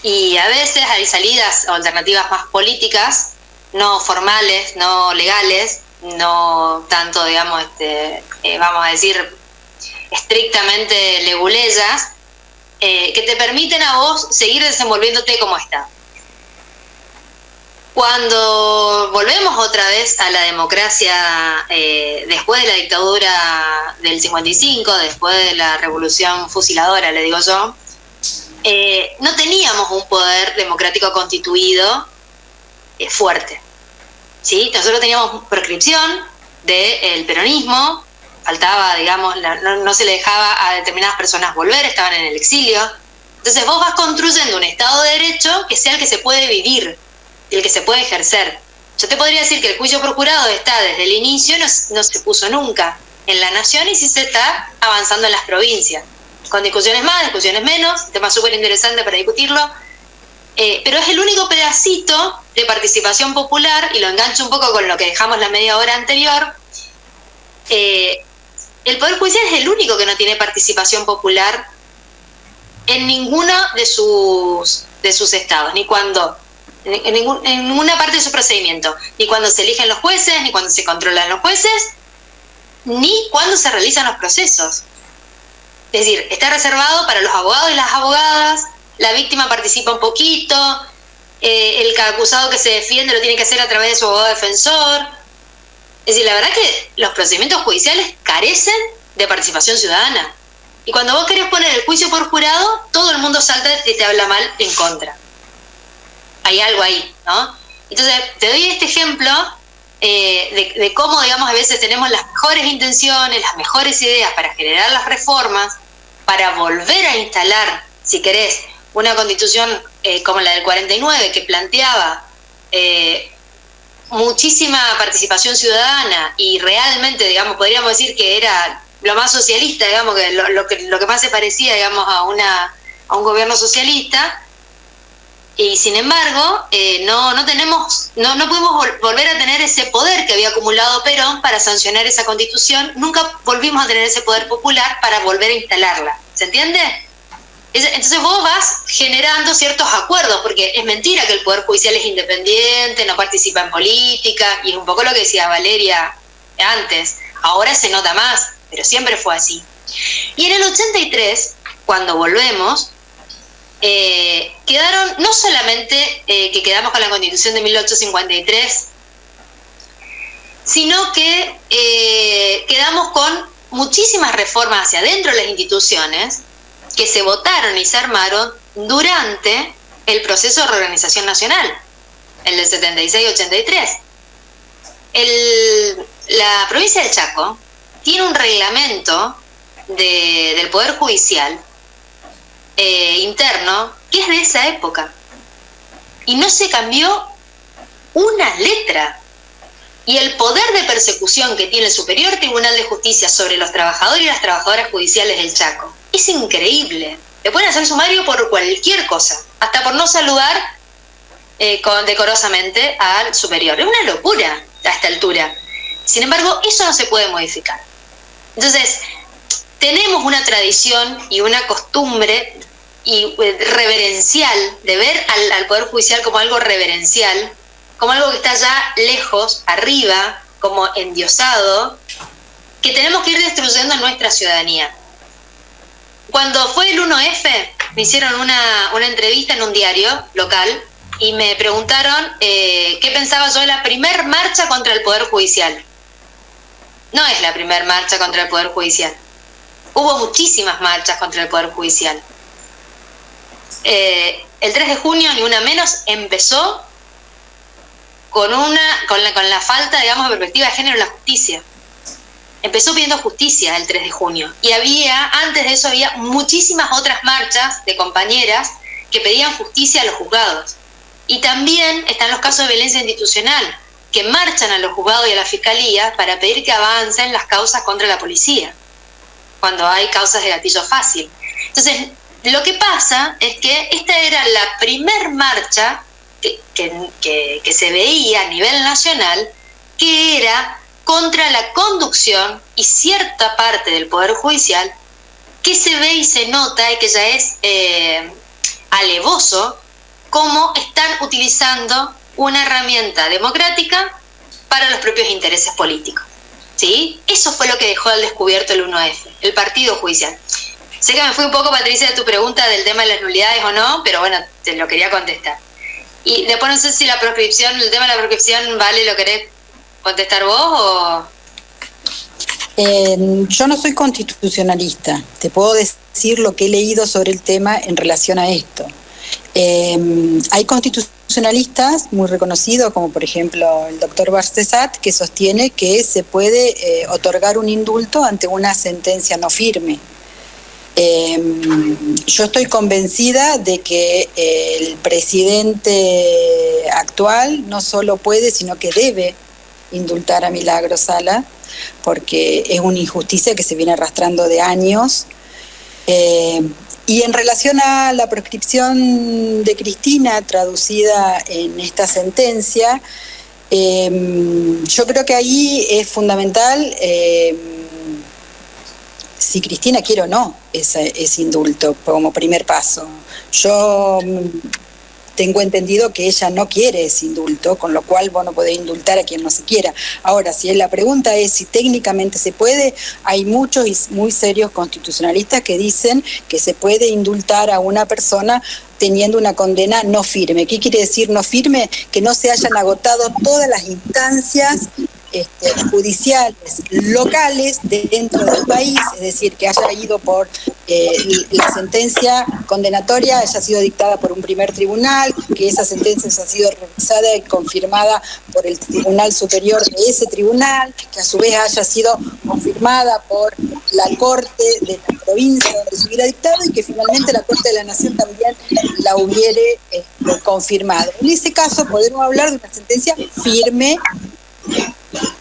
Y a veces hay salidas o alternativas más políticas, no formales, no legales, no tanto, digamos, vamos a decir, estrictamente leguleyas, que te permiten a vos seguir desenvolviéndote como Estado. Cuando volvemos otra vez a la democracia después de la dictadura del 55, después de la revolución fusiladora, le digo yo, no teníamos un poder democrático constituido fuerte, ¿sí? Nosotros teníamos proscripción del peronismo, faltaba, digamos, no se le dejaba a determinadas personas volver, estaban en el exilio. Entonces vos vas construyendo un Estado de Derecho que sea el que se puede vivir y el que se puede ejercer. Yo te podría decir que el juicio por jurado está desde el inicio, no se puso nunca en la nación y sí se está avanzando en las provincias, con discusiones más, discusiones menos, tema súper interesante para discutirlo, pero es el único pedacito de participación popular, y lo engancho un poco con lo que dejamos la media hora anterior. El Poder Judicial es el único que no tiene participación popular en ninguno de sus estados, ni cuando en ninguna parte de su procedimiento, ni cuando se eligen los jueces, ni cuando se controlan los jueces, ni cuando se realizan los procesos. Es decir, está reservado para los abogados y las abogadas, la víctima participa un poquito, el acusado que se defiende lo tiene que hacer a través de su abogado defensor. Es decir, la verdad que los procedimientos judiciales carecen de participación ciudadana. Y cuando vos querés poner el juicio por jurado, todo el mundo salta y te habla mal en contra. Hay algo ahí, ¿no? Entonces, te doy este ejemplo de cómo, digamos, a veces tenemos las mejores intenciones, las mejores ideas para generar las reformas, para volver a instalar, si querés, una constitución como la del 49, que planteaba muchísima participación ciudadana y realmente, digamos, podríamos decir que era lo más socialista, digamos, que lo que más se parecía, digamos, a un gobierno socialista. Y sin embargo, no pudimos volver a tener ese poder que había acumulado Perón para sancionar esa Constitución. Nunca volvimos a tener ese poder popular para volver a instalarla. ¿Se entiende? Entonces vos vas generando ciertos acuerdos, porque es mentira que el Poder Judicial es independiente, no participa en política, y es un poco lo que decía Valeria antes. Ahora se nota más, pero siempre fue así. Y en el 83, cuando volvemos, quedaron, no solamente que quedamos con la Constitución de 1853, sino que quedamos con muchísimas reformas hacia adentro de las instituciones que se votaron y se armaron durante el proceso de reorganización nacional, el del 76-83. La provincia del Chaco tiene un reglamento del Poder Judicial interno que es de esa época. Y no se cambió una letra. Y el poder de persecución que tiene el Superior Tribunal de Justicia sobre los trabajadores y las trabajadoras judiciales del Chaco es increíble. Le pueden hacer sumario por cualquier cosa, hasta por no saludar decorosamente al superior. Es una locura a esta altura. Sin embargo, eso no se puede modificar. Entonces, tenemos una tradición y una costumbre reverencial de ver al Poder Judicial como algo reverencial, como algo que está ya lejos, arriba, como endiosado, que tenemos que ir destruyendo en nuestra ciudadanía. Cuando fue el 1F, me hicieron una entrevista en un diario local y me preguntaron qué pensaba yo de la primer marcha contra el Poder Judicial. No es la primer marcha contra el Poder Judicial. Hubo muchísimas marchas contra el Poder Judicial. El 3 de junio, ni una menos, empezó con la falta, digamos, de perspectiva de género en la justicia. Empezó pidiendo justicia el 3 de junio. Y antes de eso había muchísimas otras marchas de compañeras que pedían justicia a los juzgados. Y también están los casos de violencia institucional, que marchan a los juzgados y a la fiscalía para pedir que avancen las causas contra la policía, cuando hay causas de gatillo fácil. Entonces, lo que pasa es que esta era la primer marcha que se veía a nivel nacional, que era contra la conducción y cierta parte del Poder Judicial, que se ve y se nota y que ya es alevoso cómo están utilizando una herramienta democrática para los propios intereses políticos. ¿Sí? Eso fue lo que dejó al descubierto el 1F, el partido judicial. Sé que me fui un poco, Patricia, de tu pregunta del tema de las nulidades o no, pero bueno, te lo quería contestar. Y después no sé si el tema de la proscripción, Vale, ¿lo querés contestar vos o...? Yo no soy constitucionalista, te puedo decir lo que he leído sobre el tema en relación a esto. Hay constitucionalistas muy reconocidos, como por ejemplo el doctor Barcesat, que sostiene que se puede otorgar un indulto ante una sentencia no firme. Yo estoy convencida de que el presidente actual no solo puede, sino que debe indultar a Milagro Sala, porque es una injusticia que se viene arrastrando de años. Y en relación a la proscripción de Cristina, traducida en esta sentencia, yo creo que ahí es fundamental si Cristina quiere o no ese indulto como primer paso. Yo tengo entendido que ella no quiere ese indulto, con lo cual vos no podés indultar a quien no se quiera. Ahora, si la pregunta es si técnicamente se puede, hay muchos y muy serios constitucionalistas que dicen que se puede indultar a una persona teniendo una condena no firme. ¿Qué quiere decir no firme? Que no se hayan agotado todas las instancias judiciales locales dentro del país, es decir, que haya ido por la sentencia condenatoria haya sido dictada por un primer tribunal, que esa sentencia haya sido revisada y confirmada por el Tribunal Superior de ese tribunal, que a su vez haya sido confirmada por la Corte de la provincia donde se hubiera dictado y que finalmente la Corte de la Nación también la hubiere confirmado. En ese caso podemos hablar de una sentencia firme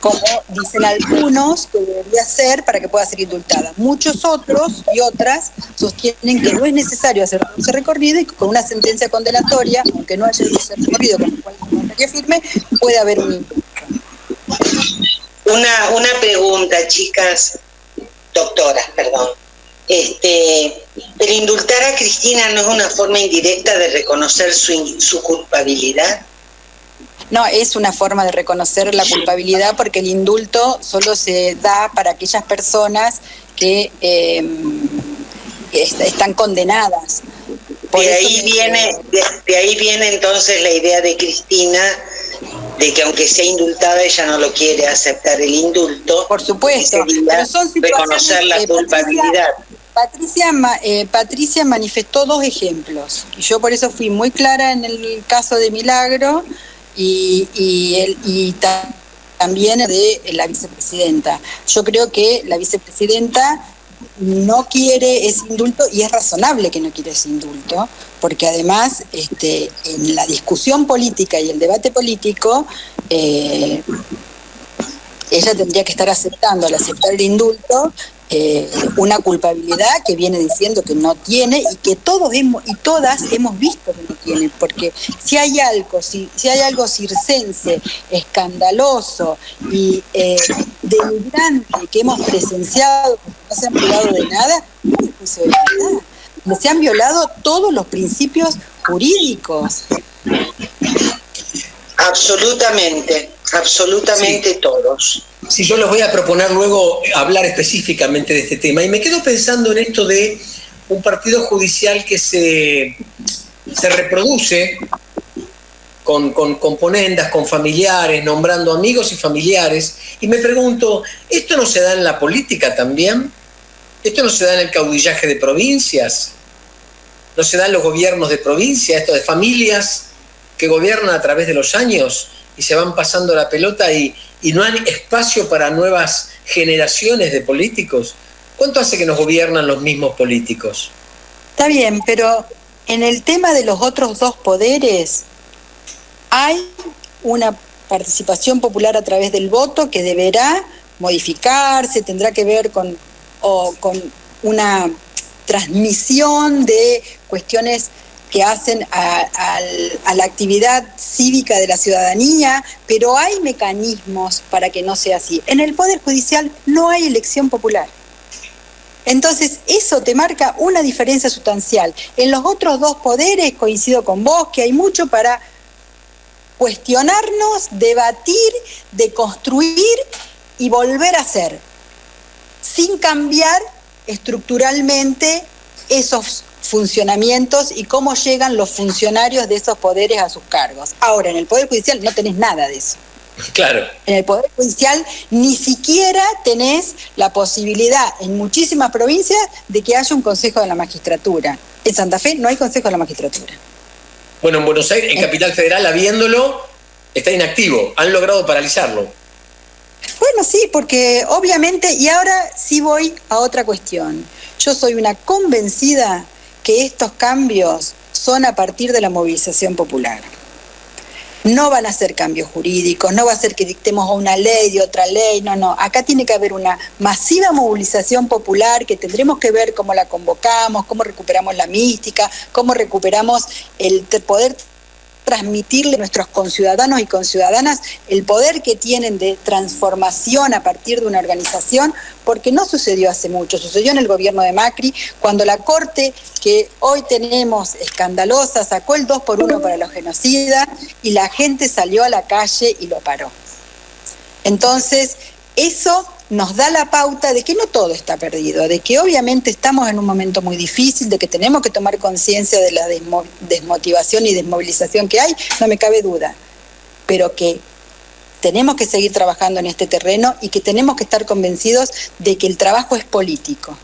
como dicen algunos que debería ser para que pueda ser indultada. Muchos otros y otras sostienen que no es necesario hacer ese recorrido y que con una sentencia condenatoria, aunque no haya ese recorrido con el cual no estaría firme, puede haber un indulto. Una pregunta, chicas, doctoras, perdón. ¿El indultar a Cristina no es una forma indirecta de reconocer su culpabilidad? No, es una forma de reconocer la culpabilidad porque el indulto solo se da para aquellas personas que están condenadas. De ahí viene entonces la idea de Cristina de que aunque sea indultada ella no lo quiere aceptar el indulto. Por supuesto, pero son reconocer la culpabilidad. Patricia manifestó 2 ejemplos y yo por eso fui muy clara en el caso de Milagro y también de la vicepresidenta. Yo creo que la vicepresidenta no quiere ese indulto y es razonable que no quiera ese indulto, porque además en la discusión política y el debate político ella tendría que estar aceptando, al aceptar el indulto, una culpabilidad que viene diciendo que no tiene y que todas hemos visto que no tiene, porque si hay algo circense, escandaloso y denigrante que hemos presenciado, no se han privado de nada, no es juicio de verdad. Se han violado todos los principios jurídicos. Absolutamente sí. Todos. Sí, yo les voy a proponer luego hablar específicamente de este tema. Y me quedo pensando en esto de un partido judicial que se reproduce con componendas, con familiares, nombrando amigos y familiares. Y me pregunto, ¿esto no se da en la política también? ¿Esto no se da en el caudillaje de provincias? ¿No se da en los gobiernos de provincia? Esto de familias que gobiernan a través de los años y se van pasando la pelota y no hay espacio para nuevas generaciones de políticos. ¿Cuánto hace que nos gobiernan los mismos políticos? Está bien, pero en el tema de los otros 2 poderes hay una participación popular a través del voto que deberá modificarse, tendrá que ver con una transmisión de cuestiones que hacen a la actividad cívica de la ciudadanía, pero hay mecanismos para que no sea así. En el Poder Judicial no hay elección popular. Entonces, eso te marca una diferencia sustancial. En los otros 2 poderes, coincido con vos, que hay mucho para cuestionarnos, debatir, deconstruir y volver a hacer, sin cambiar estructuralmente esos funcionamientos y cómo llegan los funcionarios de esos poderes a sus cargos. Ahora, en el Poder Judicial no tenés nada de eso. Claro. En el Poder Judicial ni siquiera tenés la posibilidad en muchísimas provincias de que haya un Consejo de la Magistratura. En Santa Fe no hay Consejo de la Magistratura. Bueno, en Buenos Aires, en Capital Federal, habiéndolo, está inactivo. Han logrado paralizarlo. Bueno, sí, porque obviamente, y ahora sí voy a otra cuestión. Yo soy una convencida que estos cambios son a partir de la movilización popular. No van a ser cambios jurídicos, no va a ser que dictemos una ley de otra ley, no. Acá tiene que haber una masiva movilización popular que tendremos que ver cómo la convocamos, cómo recuperamos la mística, cómo recuperamos el poder transmitirle a nuestros conciudadanos y conciudadanas el poder que tienen de transformación a partir de una organización, porque no sucedió hace mucho, sucedió en el gobierno de Macri, cuando la Corte, que hoy tenemos escandalosa, sacó el 2x1 para los genocidas y la gente salió a la calle y lo paró. Entonces, eso nos da la pauta de que no todo está perdido, de que obviamente estamos en un momento muy difícil, de que tenemos que tomar conciencia de la desmotivación y desmovilización que hay, no me cabe duda, pero que tenemos que seguir trabajando en este terreno y que tenemos que estar convencidos de que el trabajo es político.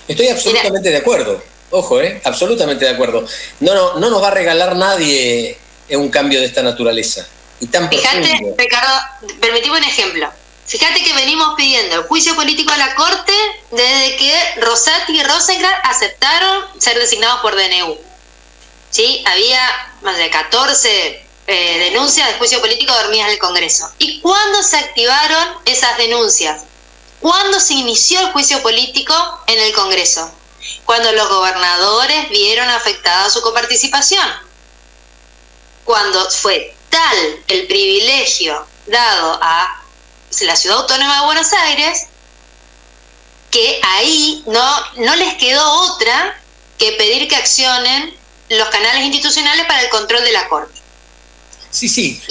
Estoy absolutamente de acuerdo, ojo, absolutamente de acuerdo. No nos va a regalar nadie un cambio de esta naturaleza. Y tan Fíjate, profundo. Ricardo, permitime un ejemplo. Fíjate que venimos pidiendo el juicio político a la Corte desde que Rosati y Rosenkrantz aceptaron ser designados por DNU. ¿Sí? Había más de 14 denuncias de juicio político dormidas en el Congreso. ¿Y cuándo se activaron esas denuncias? ¿Cuándo se inició el juicio político en el Congreso? Cuando los gobernadores vieron afectada su coparticipación. Cuando fue tal el privilegio dado a la Ciudad Autónoma de Buenos Aires que ahí no les quedó otra que pedir que accionen los canales institucionales para el control de la Corte. Sí, sí.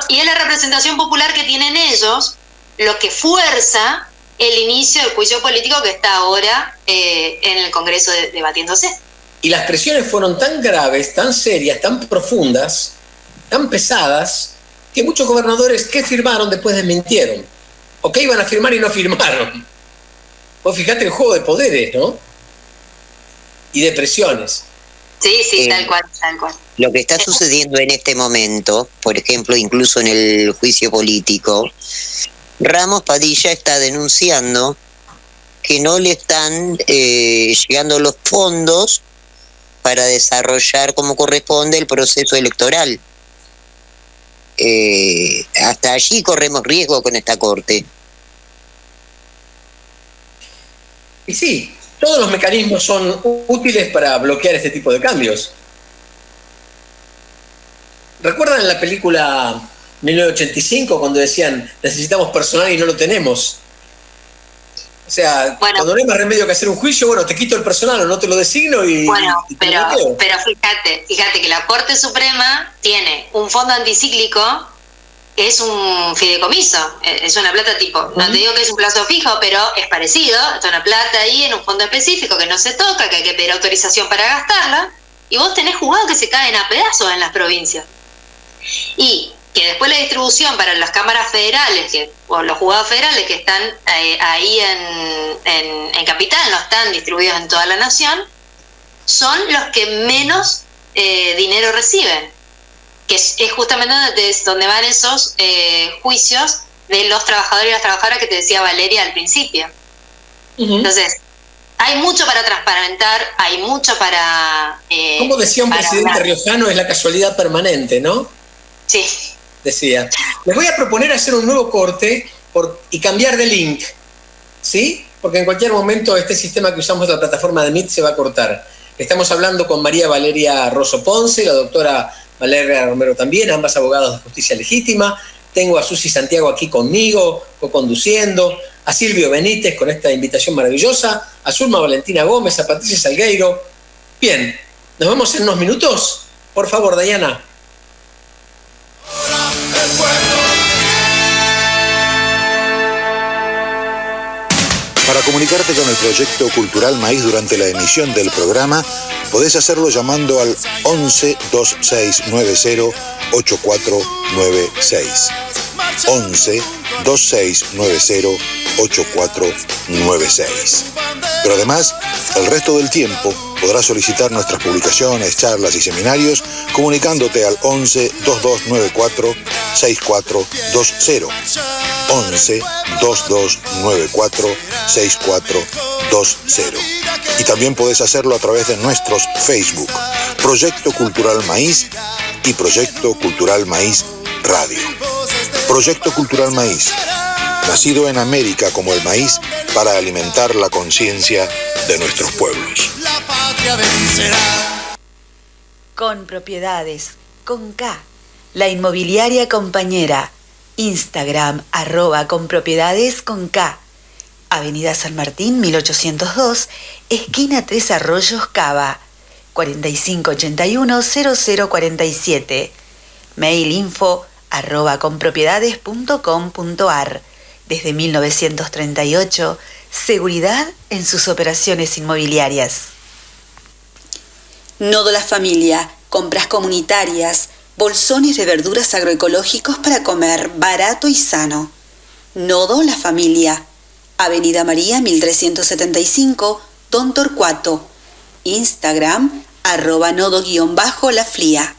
Y es la representación popular que tienen ellos lo que fuerza el inicio del juicio político que está ahora en el Congreso debatiéndose. Y las presiones fueron tan graves, tan serias, tan profundas, tan pesadas, que muchos gobernadores que firmaron después desmintieron. O que iban a firmar y no firmaron. Vos fijate el juego de poderes, ¿no? Y de presiones. Sí, tal cual. Lo que está sucediendo en este momento, por ejemplo, incluso en el juicio político, Ramos Padilla está denunciando que no le están llegando los fondos para desarrollar como corresponde el proceso electoral. Hasta allí corremos riesgo con esta Corte. Y sí, todos los mecanismos son útiles para bloquear este tipo de cambios. ¿Recuerdan en la película 1985 cuando decían necesitamos personal y no lo tenemos? O sea, cuando no hay más remedio que hacer un juicio, bueno, te quito el personal o no te lo designo y... Pero fíjate que la Corte Suprema tiene un fondo anticíclico que es un fideicomiso, es una plata tipo, no te digo que es un plazo fijo, pero es parecido, es una plata ahí en un fondo específico que no se toca, que hay que pedir autorización para gastarla, y vos tenés juzgados que se caen a pedazos en las provincias. Y que después la distribución para las cámaras federales, o los juzgados federales que están ahí en Capital, no están distribuidos en toda la nación, son los que menos dinero reciben, que es justamente donde van esos juicios de los trabajadores y las trabajadoras que te decía Valeria al principio. Entonces, hay mucho para transparentar, hay mucho para... como decía un presidente riojano, es la casualidad permanente, ¿no? Sí. Decía. Les voy a proponer hacer un nuevo corte y cambiar de link, ¿sí? Porque en cualquier momento este sistema que usamos de la plataforma de Meet se va a cortar. Estamos hablando con María Valeria Rosso Ponce, la doctora Valeria Romero también, ambas abogadas de justicia legítima. Tengo a Susi Santiago aquí conmigo, co-conduciendo, a Silvio Benítez con esta invitación maravillosa, a Zulma Valentina Gómez, a Patricia Salgueiro. Bien, ¿nos vemos en unos minutos? Por favor, Dayana. Para comunicarte con el proyecto Cultural Maíz durante la emisión del programa, podés hacerlo llamando al 11 2690 8496. 11 2690 8496. Pero además, el resto del tiempo podrás solicitar nuestras publicaciones, charlas y seminarios comunicándote al 11 2294 6420. 11 2294 6420. Y también podés hacerlo a través de nuestros Facebook, Proyecto Cultural Maíz y Proyecto Cultural Maíz Radio. Proyecto Cultural Maíz, nacido en América como el maíz para alimentar la conciencia de nuestros pueblos. La patria vencerá. Con Propiedades, con K, la inmobiliaria compañera. Instagram, @conpropiedades con K. Avenida San Martín, 1802, esquina 3 Arroyos, Cava, 4581-0047. Mail info @conpropiedades.com.ar. Desde 1938, seguridad en sus operaciones inmobiliarias. Nodo La Familia, compras comunitarias, bolsones de verduras agroecológicos para comer barato y sano. Nodo La Familia, Avenida María 1375, Don Torcuato. Instagram, @nodo_laflia.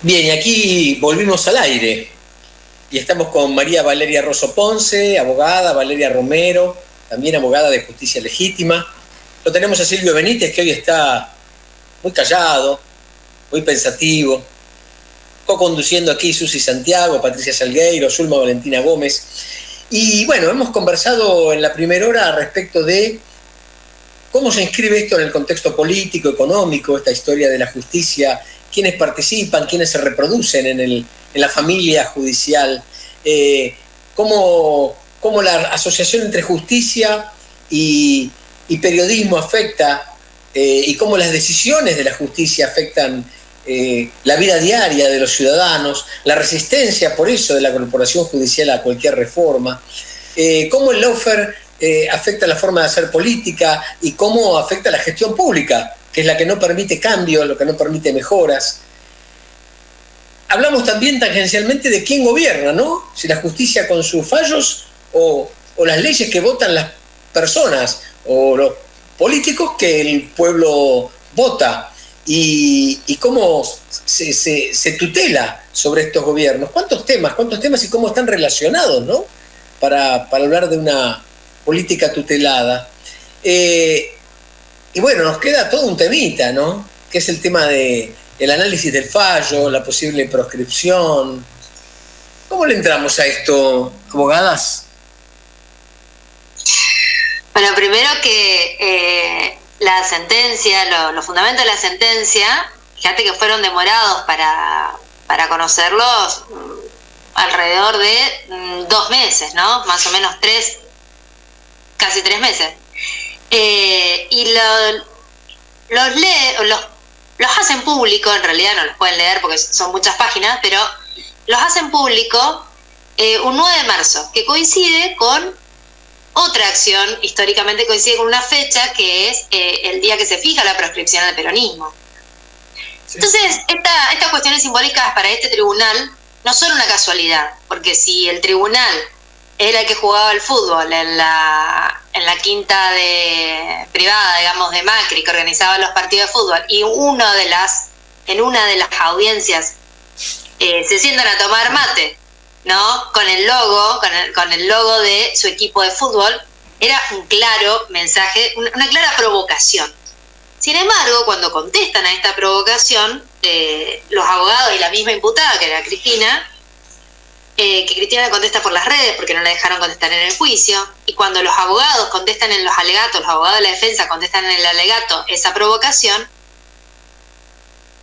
Bien, y aquí volvimos al aire. Y estamos con María Valeria Rosso Ponce, abogada, Valeria Romero, también abogada de justicia legítima. Lo tenemos a Silvio Benítez, que hoy está muy callado, muy pensativo, co-conduciendo aquí Susi Santiago, Patricia Salgueiro, Zulma Valentina Gómez. Y bueno, hemos conversado en la primera hora respecto de cómo se inscribe esto en el contexto político, económico, esta historia de la justicia, quiénes participan, quiénes se reproducen en la familia judicial, cómo la asociación entre justicia y periodismo afecta, y cómo las decisiones de la justicia afectan la vida diaria de los ciudadanos, la resistencia por eso de la corporación judicial a cualquier reforma, cómo el lawfare afecta la forma de hacer política y cómo afecta la gestión pública, que es la que no permite cambios, lo que no permite mejoras. Hablamos también tangencialmente de quién gobierna, ¿no? Si la justicia con sus fallos o las leyes que votan las personas o los políticos que el pueblo vota, y cómo se tutela sobre estos gobiernos. ¿Cuántos temas y cómo están relacionados, ¿no? Para hablar de una política tutelada. Y bueno, nos queda todo un temita, ¿no? Que es el tema del análisis del fallo, la posible proscripción. ¿Cómo le entramos a esto, abogadas? Bueno, primero que la sentencia, los fundamentos de la sentencia, fíjate que fueron demorados para conocerlos alrededor de 2 meses, ¿no? Más o menos casi 3 meses. Y los hacen público, en realidad no los pueden leer porque son muchas páginas, pero los hacen público un 9 de marzo, que coincide con otra acción, históricamente coincide con una fecha que es el día que se fija la proscripción al peronismo. Sí. Entonces, estas cuestiones simbólicas para este tribunal no son una casualidad, porque si el tribunal era el que jugaba el fútbol en la quinta privada, digamos, de Macri, que organizaba los partidos de fútbol, y en una de las audiencias se sientan a tomar mate, ¿no? Con el logo de su equipo de fútbol, era un claro mensaje, una clara provocación. Sin embargo, cuando contestan a esta provocación, los abogados y la misma imputada, que era Cristina, que Cristina contesta por las redes porque no la dejaron contestar en el juicio, y cuando los abogados contestan en los alegatos, los abogados de la defensa contestan en el alegato esa provocación,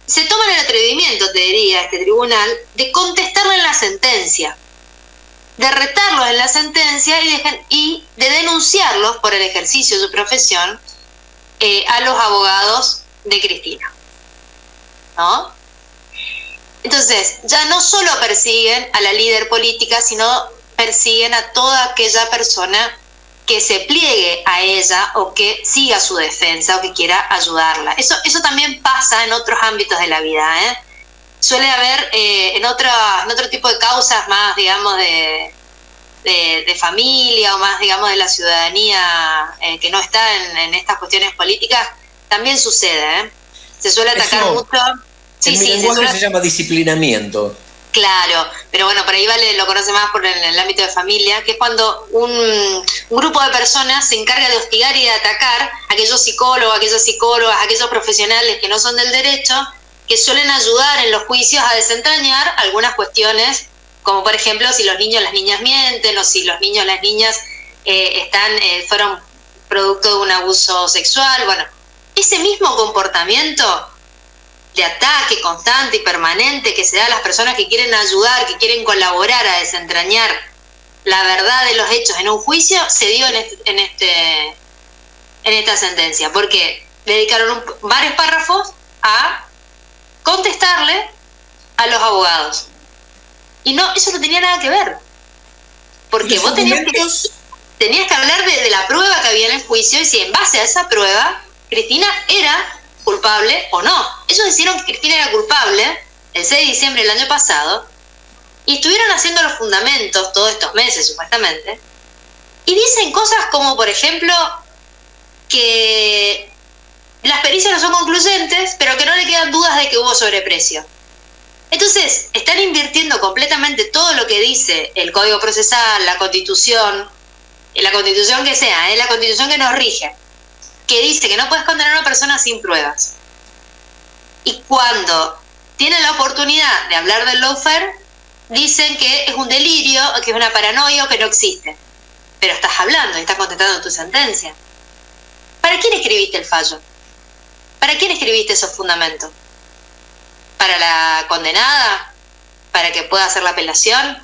se toman el atrevimiento, te diría, este tribunal, de contestarlo en la sentencia, de retarlos en la sentencia y de denunciarlos por el ejercicio de su profesión a los abogados de Cristina, ¿no? Entonces, ya no solo persiguen a la líder política, sino persiguen a toda aquella persona que se pliegue a ella o que siga su defensa o que quiera ayudarla. Eso también pasa en otros ámbitos de la vida, ¿eh? Suele haber en otro tipo de causas más, digamos, de familia o más, digamos, de la ciudadanía que no está en estas cuestiones políticas, también sucede, ¿eh? Se suele atacar mucho. En mi lenguaje se llama disciplinamiento. Claro, pero bueno, por ahí Vale lo conoce más por el ámbito de familia, que es cuando un grupo de personas se encarga de hostigar y de atacar a aquellos psicólogos, aquellos profesionales que no son del derecho, que suelen ayudar en los juicios a desentrañar algunas cuestiones, como por ejemplo si los niños las niñas mienten, o si los niños las niñas fueron producto de un abuso sexual. Bueno, ese mismo comportamiento de ataque constante y permanente que se da a las personas que quieren ayudar, que quieren colaborar a desentrañar la verdad de los hechos en un juicio, se dio en esta sentencia, porque dedicaron varios párrafos a contestarle a los abogados. Y no, eso no tenía nada que ver, porque vos tenías que hablar de la prueba que había en el juicio, y si en base a esa prueba Cristina era culpable o no. Ellos dijeron que Cristina era culpable el 6 de diciembre del año pasado y estuvieron haciendo los fundamentos todos estos meses supuestamente, y dicen cosas como, por ejemplo, que las pericias no son concluyentes, pero que no le quedan dudas de que hubo sobreprecio. Entonces, están invirtiendo completamente todo lo que dice el Código Procesal, la Constitución que sea, la Constitución que nos rige, que dice que no puedes condenar a una persona sin pruebas. Y cuando tienen la oportunidad de hablar del lawfare, dicen que es un delirio, que es una paranoia o que no existe. Pero estás hablando y estás contestando tu sentencia. ¿Para quién escribiste el fallo? ¿Para quién escribiste esos fundamentos? ¿Para la condenada? ¿Para que pueda hacer la apelación?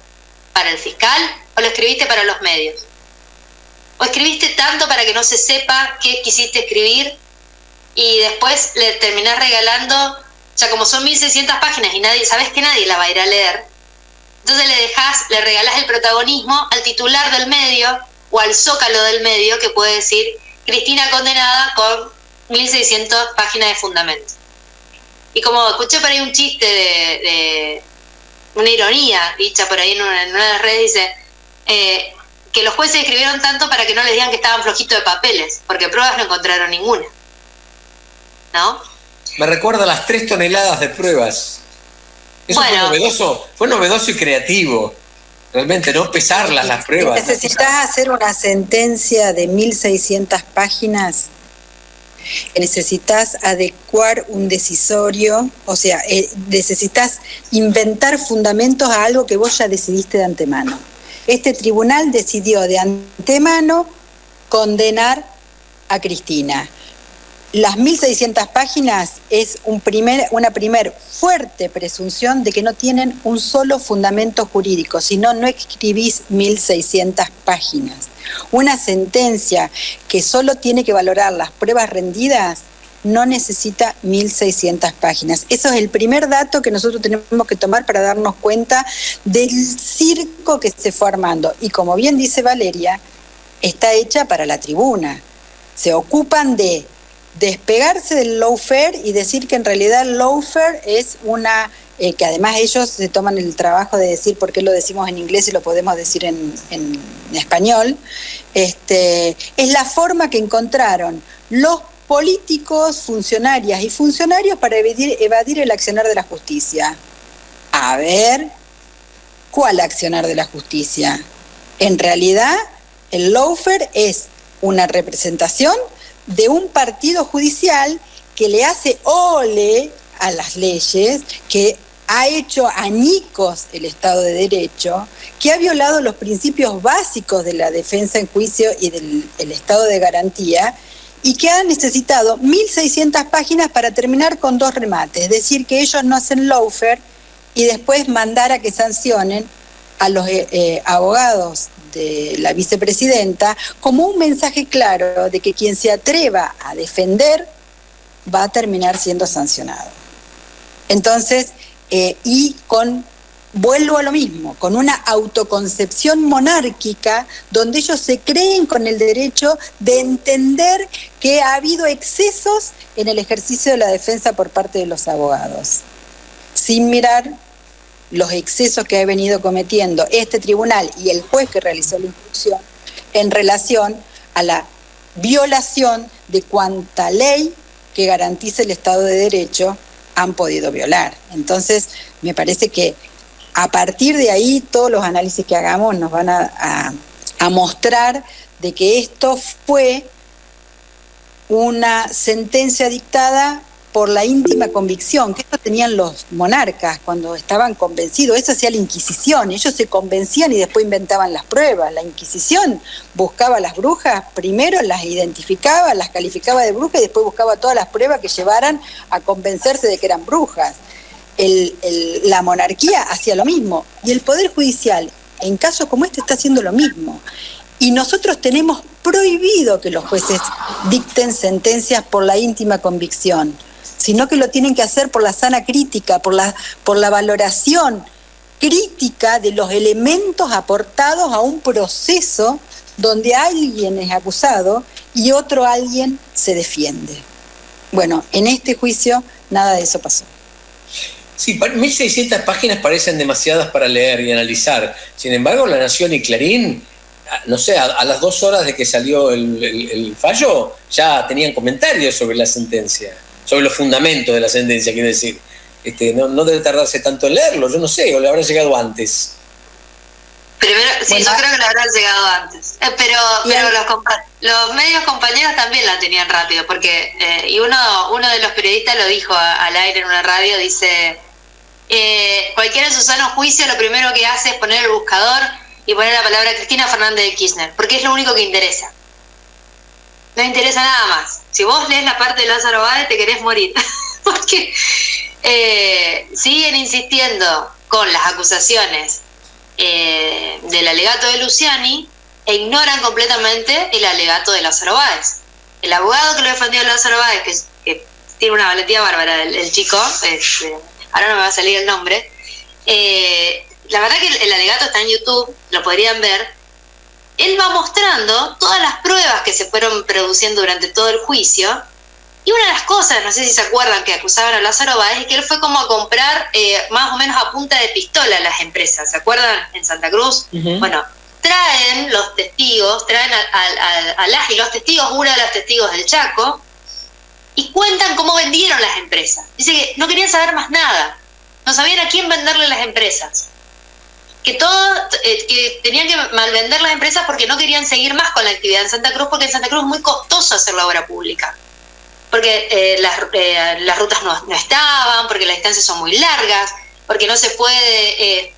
¿Para el fiscal? ¿O lo escribiste para los medios? ¿O escribiste tanto para que no se sepa qué quisiste escribir y después le terminás regalando, o sea, como son 1600 páginas y sabes que nadie la va a ir a leer, entonces le regalás el protagonismo al titular del medio o al zócalo del medio que puede decir Cristina condenada con 1600 páginas de fundamento? Y como escuché por ahí un chiste de una ironía dicha por ahí en una de las redes, dice que los jueces escribieron tanto para que no les digan que estaban flojitos de papeles, porque pruebas no encontraron ninguna, ¿no? Me recuerda a las 3 toneladas de pruebas. Eso fue novedoso y creativo. Realmente, no pesarlas las pruebas. Necesitas hacer una sentencia de 1600 páginas. Necesitas adecuar un decisorio, o sea, necesitas inventar fundamentos a algo que vos ya decidiste de antemano. Este tribunal decidió de antemano condenar a Cristina. Las 1600 páginas es una primer fuerte presunción de que no tienen un solo fundamento jurídico, si no, no escribís 1600 páginas. Una sentencia que solo tiene que valorar las pruebas rendidas no necesita 1600 páginas. Eso es el primer dato que nosotros tenemos que tomar para darnos cuenta del circo que se fue armando. Y como bien dice Valeria, está hecha para la tribuna. Se ocupan de despegarse del lawfare y decir que en realidad el lawfare es una... que además ellos se toman el trabajo de decir por qué lo decimos en inglés y lo podemos decir en español, es la forma que encontraron los políticos, funcionarias y funcionarios para evadir el accionar de la justicia. A ver, ¿cuál accionar de la justicia? En realidad, el lawfare es una representación de un partido judicial que le hace ole a las leyes, que ha hecho añicos el Estado de Derecho, que ha violado los principios básicos de la defensa en juicio y del Estado de garantía, y que ha necesitado 1600 páginas para terminar con 2 remates, es decir, que ellos no hacen lawfare y después mandar a que sancionen a los abogados de la vicepresidenta como un mensaje claro de que quien se atreva a defender va a terminar siendo sancionado. Entonces, vuelvo a lo mismo, con una autoconcepción monárquica donde ellos se creen con el derecho de entender que ha habido excesos en el ejercicio de la defensa por parte de los abogados, sin mirar los excesos que ha venido cometiendo este tribunal y el juez que realizó la instrucción en relación a la violación de cuanta ley que garantice el Estado de Derecho han podido violar. Entonces, me parece que a partir de ahí todos los análisis que hagamos nos van a mostrar de que esto fue una sentencia dictada por la íntima convicción, que esto tenían los monarcas cuando estaban convencidos. Eso hacía la Inquisición, ellos se convencían y después inventaban las pruebas. La Inquisición buscaba a las brujas, primero las identificaba, las calificaba de brujas y después buscaba todas las pruebas que llevaran a convencerse de que eran brujas. La monarquía hacía lo mismo, y el Poder Judicial, en casos como este, está haciendo lo mismo. Y nosotros tenemos prohibido que los jueces dicten sentencias por la íntima convicción, sino que lo tienen que hacer por la sana crítica, por la valoración crítica de los elementos aportados a un proceso donde alguien es acusado y otro alguien se defiende. Bueno, en este juicio nada de eso pasó. Sí, 1600 páginas parecen demasiadas para leer y analizar. Sin embargo, La Nación y Clarín, no sé, a las 2 horas de que salió el fallo, ya tenían comentarios sobre la sentencia, sobre los fundamentos de la sentencia, quiero decir. no debe tardarse tanto en leerlo, yo no sé, o le habrá llegado antes. Primero, sí, bueno, yo creo que le habrán llegado antes. Pero los medios compañeros también la tenían rápido, porque y uno de los periodistas lo dijo al aire en una radio, dice, cualquiera en su sano juicio lo primero que hace es poner el buscador y poner la palabra Cristina Fernández de Kirchner, porque es lo único que interesa. No interesa nada más. Si vos lees la parte de Lázaro Báez, te querés morir. Porque siguen insistiendo con las acusaciones del alegato de Luciani e ignoran completamente el alegato de Lázaro Báez. El abogado que lo defendió a Lázaro Báez, que tiene una valentía bárbara, el chico, ahora no me va a salir el nombre, la verdad que el alegato está en YouTube, lo podrían ver. Él va mostrando todas las pruebas que se fueron produciendo durante todo el juicio. Y una de las cosas, no sé si se acuerdan, que acusaban a Lázaro Báez, es que él fue como a comprar más o menos a punta de pistola a las empresas. ¿Se acuerdan? En Santa Cruz. Uh-huh. Bueno, traen los testigos, traen a las y los testigos, una de las testigos del Chaco, y cuentan cómo vendieron las empresas. Dice que no querían saber más nada. No sabían a quién venderle las empresas. Que que tenían que malvender las empresas porque no querían seguir más con la actividad en Santa Cruz, porque en Santa Cruz es muy costoso hacer la obra pública. Porque las rutas no estaban, porque las distancias son muy largas, porque no se puede,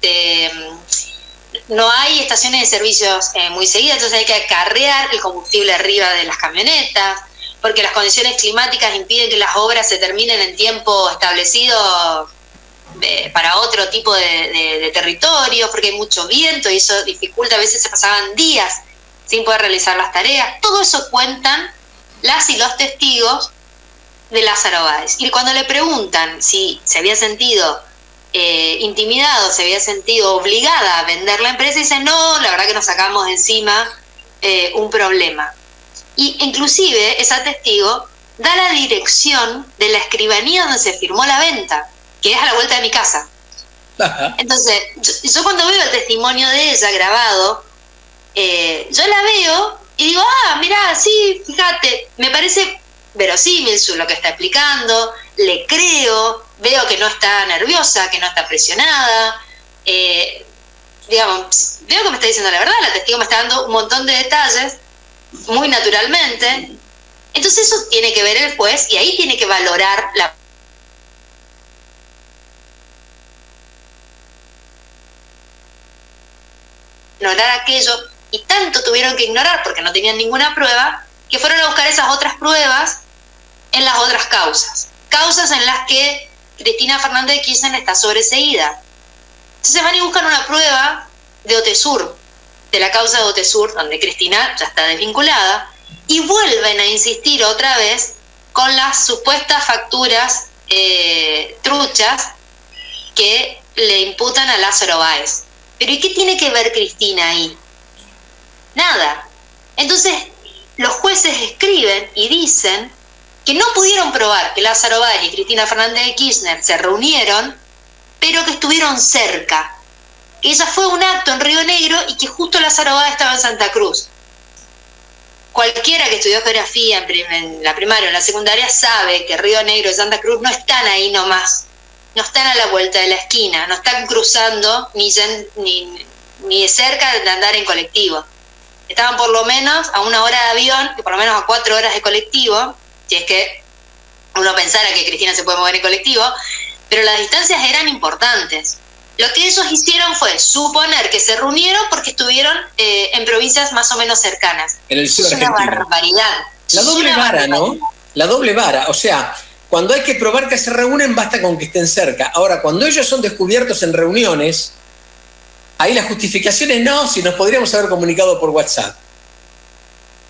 no hay estaciones de servicios muy seguidas, entonces hay que acarrear el combustible arriba de las camionetas, porque las condiciones climáticas impiden que las obras se terminen en tiempo establecido para otro tipo de territorios, porque hay mucho viento y eso dificulta, a veces se pasaban días sin poder realizar las tareas. Todo eso cuentan las y los testigos de Lázaro Báez. Y cuando le preguntan si se había sentido intimidado, se había sentido obligada a vender la empresa, dice, no, la verdad que nos sacamos de encima un problema. Y inclusive esa testigo da la dirección de la escribanía donde se firmó la venta, que es a la vuelta de mi casa. Ajá. Entonces, yo cuando veo el testimonio de ella grabado, yo la veo y digo, mirá, sí, fíjate, me parece verosímil lo que está explicando, le creo, veo que no está nerviosa, que no está presionada, digamos, veo que me está diciendo la verdad, la testigo me está dando un montón de detalles, muy naturalmente. Entonces eso tiene que ver el juez y ahí tiene que valorar la ignorar aquello, y tanto tuvieron que ignorar porque no tenían ninguna prueba, que fueron a buscar esas otras pruebas en las otras causas en las que Cristina Fernández de Kirchner está sobreseída. Entonces van y buscan una prueba de Otesur, de la causa de Otesur, donde Cristina ya está desvinculada, y vuelven a insistir otra vez con las supuestas facturas truchas que le imputan a Lázaro Báez. Pero ¿y qué tiene que ver Cristina ahí? Nada. Entonces, los jueces escriben y dicen que no pudieron probar que Lázaro Báez y Cristina Fernández de Kirchner se reunieron, pero que estuvieron cerca. Que ella fue un acto en Río Negro y que justo Lázaro Báez estaba en Santa Cruz. Cualquiera que estudió geografía en la primaria o en la secundaria sabe que Río Negro y Santa Cruz no están ahí nomás. No están a la vuelta de la esquina, no están cruzando ni de cerca de andar en colectivo. Estaban por lo menos a 1 hora de avión y por lo menos a 4 horas de colectivo, si es que uno pensara que Cristina se puede mover en colectivo, pero las distancias eran importantes. Lo que ellos hicieron fue suponer que se reunieron porque estuvieron en provincias más o menos cercanas. En el sur es argentino. Una barbaridad. La doble vara, ¿no? La doble vara, o sea, cuando hay que probar que se reúnen basta con que estén cerca. Ahora, cuando ellos son descubiertos en reuniones, ahí la justificación es no, si nos podríamos haber comunicado por WhatsApp.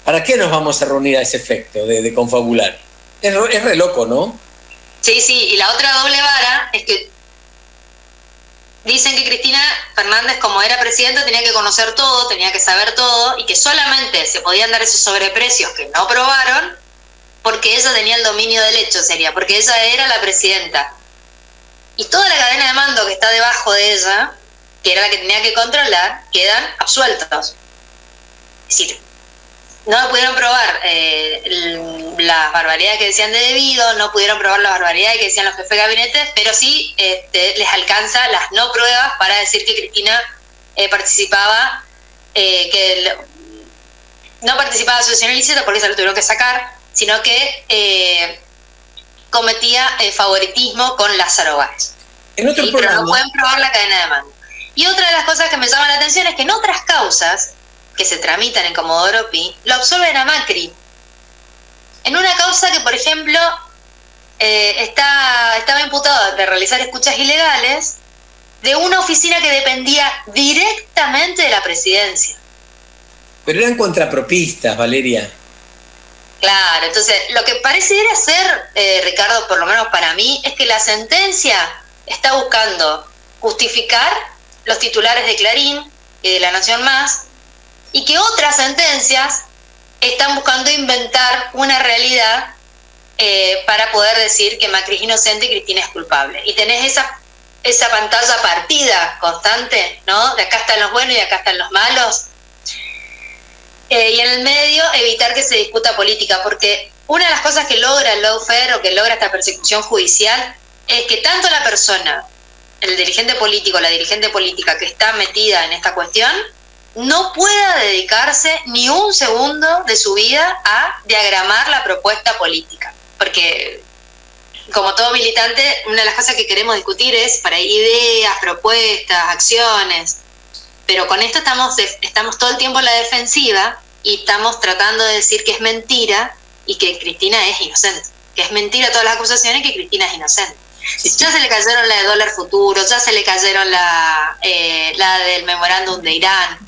¿Para qué nos vamos a reunir a ese efecto de confabular? Es re loco, ¿no? Sí, y la otra doble vara es que dicen que Cristina Fernández, como era presidenta, tenía que conocer todo, tenía que saber todo, y que solamente se podían dar esos sobreprecios que no probaron porque ella tenía el dominio del hecho, sería, porque ella era la presidenta. Y toda la cadena de mando que está debajo de ella, que era la que tenía que controlar, quedan absueltos. Es decir, no pudieron probar las barbaridades que decían de debido, no pudieron probar las barbaridades que decían los jefes de gabinete, pero sí les alcanza las no pruebas para decir que Cristina participaba, no participaba de asociación ilícita porque se lo tuvieron que sacar, sino que cometía favoritismo con Lázaro Báez. Pero no pueden probar la cadena de mando. Y otra de las cosas que me llama la atención es que en otras causas que se tramitan en Comodoro Pi, lo absolven a Macri. En una causa que, por ejemplo, estaba imputado de realizar escuchas ilegales de una oficina que dependía directamente de la presidencia. Pero eran contrapropistas, Valeria. Claro, entonces lo que pareciera ser, Ricardo, por lo menos para mí, es que la sentencia está buscando justificar los titulares de Clarín y de La Nación Más, y que otras sentencias están buscando inventar una realidad para poder decir que Macri es inocente y Cristina es culpable. Y tenés esa pantalla partida constante, ¿no? De acá están los buenos y de acá están los malos. Y en el medio evitar que se discuta política, porque una de las cosas que logra el lawfare o que logra esta persecución judicial es que tanto la persona, el dirigente político, la dirigente política que está metida en esta cuestión, no pueda dedicarse ni un segundo de su vida a diagramar la propuesta política. Porque, como todo militante, una de las cosas que queremos discutir es para ideas, propuestas, acciones. Pero con esto estamos todo el tiempo en la defensiva y estamos tratando de decir que es mentira y que Cristina es inocente. Que es mentira todas las acusaciones y que Cristina es inocente. Sí. Ya se le cayeron la de dólar futuro, ya se le cayeron la del memorándum de Irán.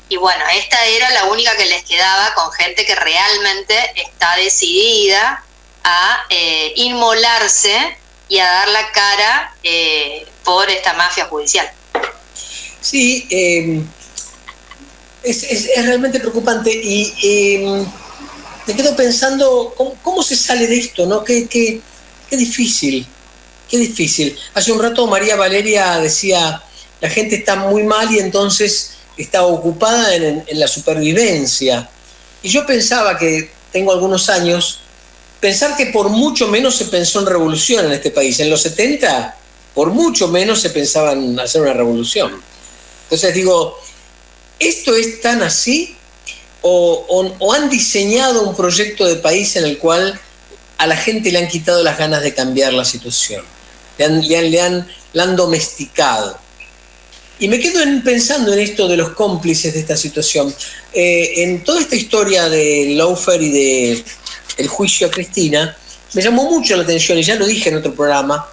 Y bueno, esta era la única que les quedaba con gente que realmente está decidida a inmolarse y a dar la cara por esta mafia judicial. Sí, es realmente preocupante y me quedo pensando cómo se sale de esto, ¿no? Qué difícil, qué difícil. Hace un rato María Valeria decía, la gente está muy mal y entonces está ocupada en la supervivencia. Y yo pensaba que, tengo algunos años, pensar que por mucho menos se pensó en revolución en este país. En los 70, por mucho menos se pensaba en hacer una revolución. Entonces digo, ¿esto es tan así? ¿O han diseñado un proyecto de país en el cual a la gente le han quitado las ganas de cambiar la situación? La han domesticado. Y me quedo pensando en esto de los cómplices de esta situación. En toda esta historia del lawfare y del juicio a Cristina, me llamó mucho la atención, y ya lo dije en otro programa,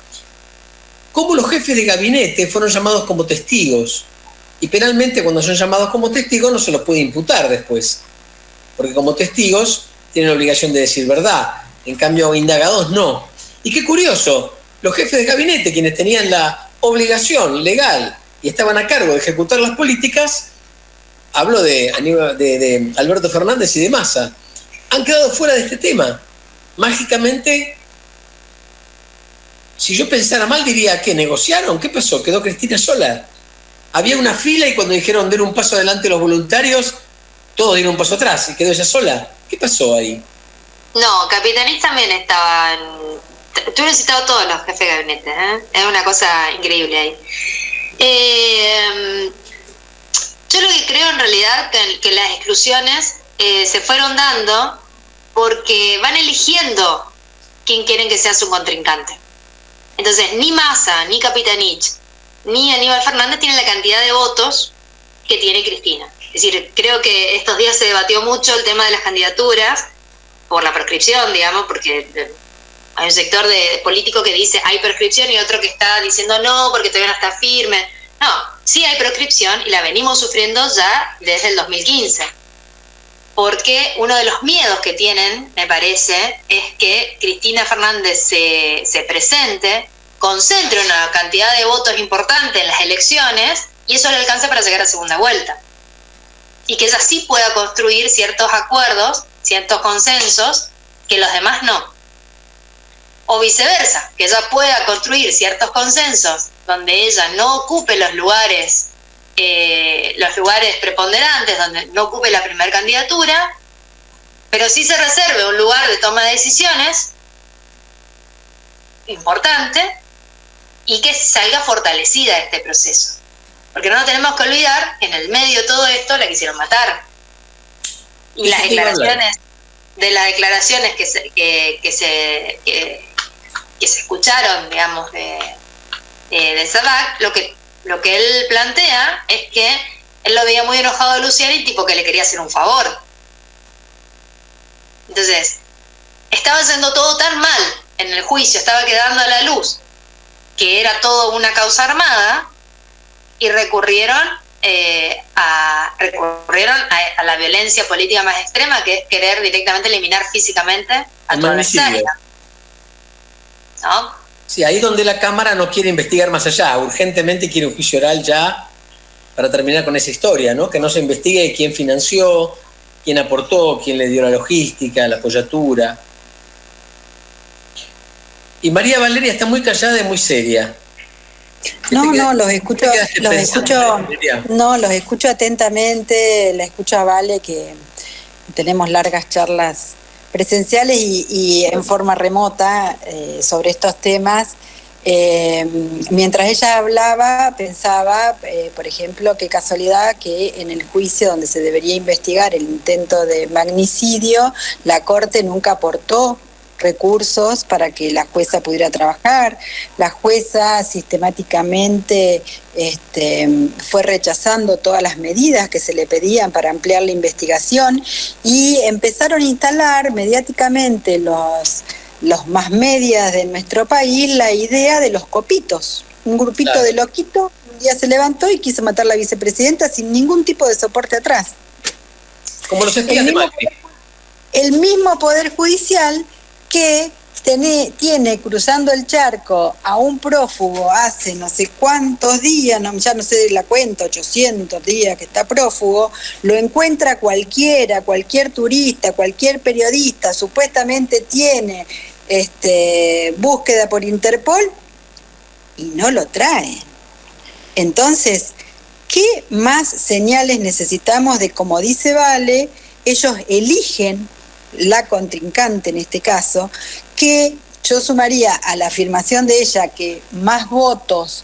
cómo los jefes de gabinete fueron llamados como testigos. Y penalmente, cuando son llamados como testigos, no se los puede imputar después. Porque como testigos tienen obligación de decir verdad. En cambio, indagados no. Y qué curioso, los jefes de gabinete, quienes tenían la obligación legal y estaban a cargo de ejecutar las políticas, hablo de Alberto Fernández y de Massa, han quedado fuera de este tema. Mágicamente, si yo pensara mal, diría, ¿qué negociaron? ¿Qué pasó? ¿Quedó Cristina sola? Había una fila y cuando dijeron den un paso adelante los voluntarios, todos dieron un paso atrás y quedó ella sola. ¿Qué pasó ahí? No, Capitanich también estaba Tuvieron citado todos los jefes de gabinete, ¿eh? Es una cosa increíble ahí. Yo lo que creo en realidad que las exclusiones se fueron dando porque van eligiendo quién quieren que sea su contrincante. Entonces, ni Massa, ni Capitanich, ni Aníbal Fernández tienen la cantidad de votos que tiene Cristina. Es decir, creo que estos días se debatió mucho el tema de las candidaturas por la prescripción, digamos, porque hay un sector de político que dice hay prescripción y otro que está diciendo no, porque todavía no está firme. No, sí hay prescripción y la venimos sufriendo ya desde el 2015. Porque uno de los miedos que tienen, me parece, es que Cristina Fernández se presente, concentre una cantidad de votos importante en las elecciones y eso le alcance para llegar a segunda vuelta. Y que ella sí pueda construir ciertos acuerdos, ciertos consensos, que los demás no. O viceversa, que ella pueda construir ciertos consensos donde ella no ocupe los lugares los lugares preponderantes donde no ocupe la primera candidatura, pero sí se reserve un lugar de toma de decisiones importante y que salga fortalecida este proceso. Porque no nos tenemos que olvidar que en el medio de todo esto la quisieron matar. Y las declaraciones que se escucharon, digamos, de Sabac, lo que él plantea es que él lo veía muy enojado a Luciani, tipo que le quería hacer un favor. Entonces, estaba haciendo todo tan mal en el juicio, estaba quedando a la luz que era todo una causa armada, y recurrieron a la violencia política más extrema, que es querer directamente eliminar físicamente a tu adversario, ¿no? Sí, ahí donde la Cámara no quiere investigar más allá, urgentemente quiere un juicio oral ya para terminar con esa historia, ¿no? Que no se investigue quién financió, quién aportó, quién le dio la logística, la apoyatura. Y María Valeria está muy callada y muy seria. No, los escucho atentamente, la escucho a Vale, que tenemos largas charlas presenciales y en forma remota sobre estos temas. Mientras ella hablaba, pensaba, por ejemplo, qué casualidad que en el juicio donde se debería investigar el intento de magnicidio, la Corte nunca aportó recursos para que la jueza pudiera trabajar. La jueza sistemáticamente fue rechazando todas las medidas que se le pedían para ampliar la investigación, y empezaron a instalar mediáticamente los más medias de nuestro país la idea de los copitos. Un grupito Claro. de loquitos un día se levantó y quiso matar a la vicepresidenta sin ningún tipo de soporte atrás. Como los espías de Macri. El mismo Poder Judicial que tiene cruzando el charco a un prófugo hace no sé cuántos días, ya no sé la cuenta, 800 días que está prófugo, lo encuentra cualquier turista, cualquier periodista, supuestamente tiene búsqueda por Interpol y no lo trae. Entonces, ¿qué más señales necesitamos de, como dice Vale, ellos eligen la contrincante en este caso, que yo sumaría a la afirmación de ella que más votos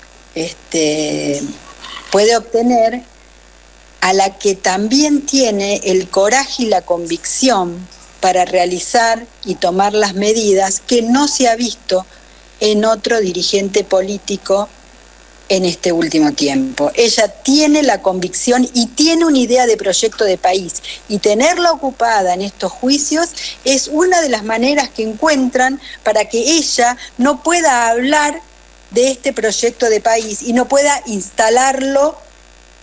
puede obtener, a la que también tiene el coraje y la convicción para realizar y tomar las medidas que no se ha visto en otro dirigente político en este último tiempo. Ella tiene la convicción y tiene una idea de proyecto de país, y tenerla ocupada en estos juicios es una de las maneras que encuentran para que ella no pueda hablar de este proyecto de país y no pueda instalarlo,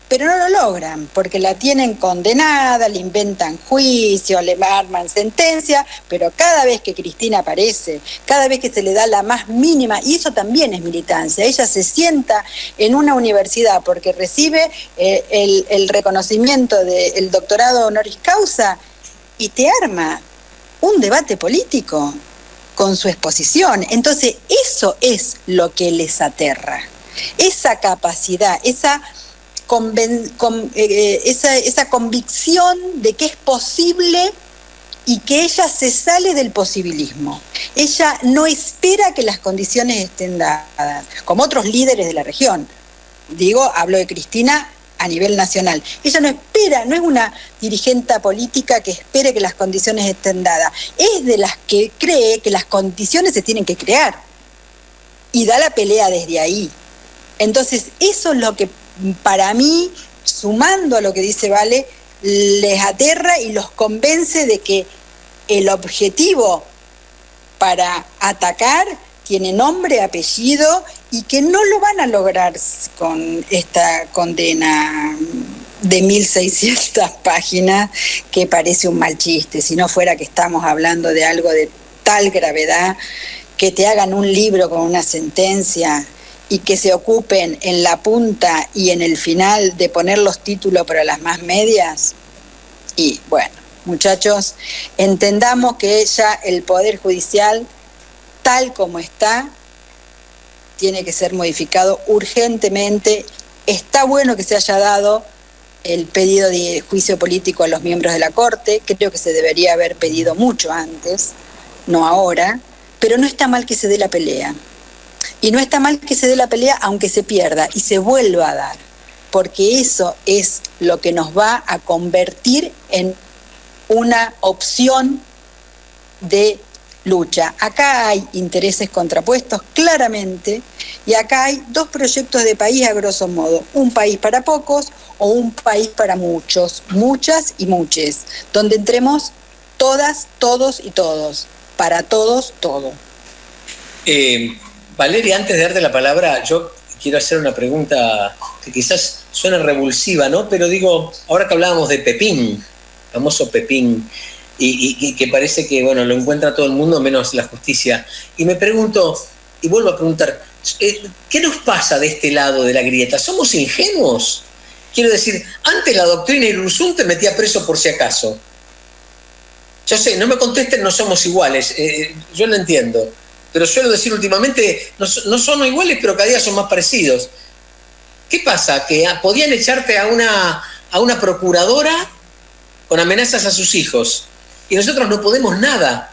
pero no lo logran, porque la tienen condenada, le inventan juicio, le arman sentencia, pero cada vez que Cristina aparece, cada vez que se le da la más mínima, y eso también es militancia, ella se sienta en una universidad porque recibe el reconocimiento del doctorado honoris causa y te arma un debate político con su exposición. Entonces eso es lo que les aterra, esa capacidad, esa convicción de que es posible y que ella se sale del posibilismo. Ella no espera que las condiciones estén dadas, como otros líderes de la región. Hablo de Cristina a nivel nacional. Ella no espera, no es una dirigente política que espere que las condiciones estén dadas. Es de las que cree que las condiciones se tienen que crear y da la pelea desde ahí. Entonces, eso es lo que para mí, sumando a lo que dice Vale, les aterra y los convence de que el objetivo para atacar tiene nombre, apellido, y que no lo van a lograr con esta condena de 1600 páginas que parece un mal chiste, si no fuera que estamos hablando de algo de tal gravedad, que te hagan un libro con una sentencia y que se ocupen en la punta y en el final de poner los títulos para las más medias. Y bueno, muchachos, entendamos que ya el Poder Judicial, tal como está, tiene que ser modificado urgentemente Está bueno que se haya dado el pedido de juicio político a los miembros de la Corte, creo que se debería haber pedido mucho antes, no ahora, pero no está mal que se dé la pelea. Y no está mal que se dé la pelea aunque se pierda y se vuelva a dar, porque eso es lo que nos va a convertir en una opción de lucha. Acá hay intereses contrapuestos claramente y acá hay dos proyectos de país a grosso modo, un país para pocos o un país para muchos, muchas y muches, donde entremos todas, todos y todos, para todos, todo. Valeria, antes de darte la palabra, yo quiero hacer una pregunta que quizás suena revulsiva, ¿no? Pero digo, ahora que hablábamos de Pepín, famoso Pepín, y que parece que, bueno, lo encuentra todo el mundo menos la justicia. Y me pregunto, y vuelvo a preguntar, ¿qué nos pasa de este lado de la grieta? ¿Somos ingenuos? Quiero decir, antes la doctrina Irurzun te metía preso por si acaso. Yo sé, no me contesten, no somos iguales, yo lo entiendo. Pero suelo decir últimamente, no son iguales, pero cada día son más parecidos. ¿Qué pasa? ¿Que podían echarte a una procuradora con amenazas a sus hijos y nosotros no podemos nada?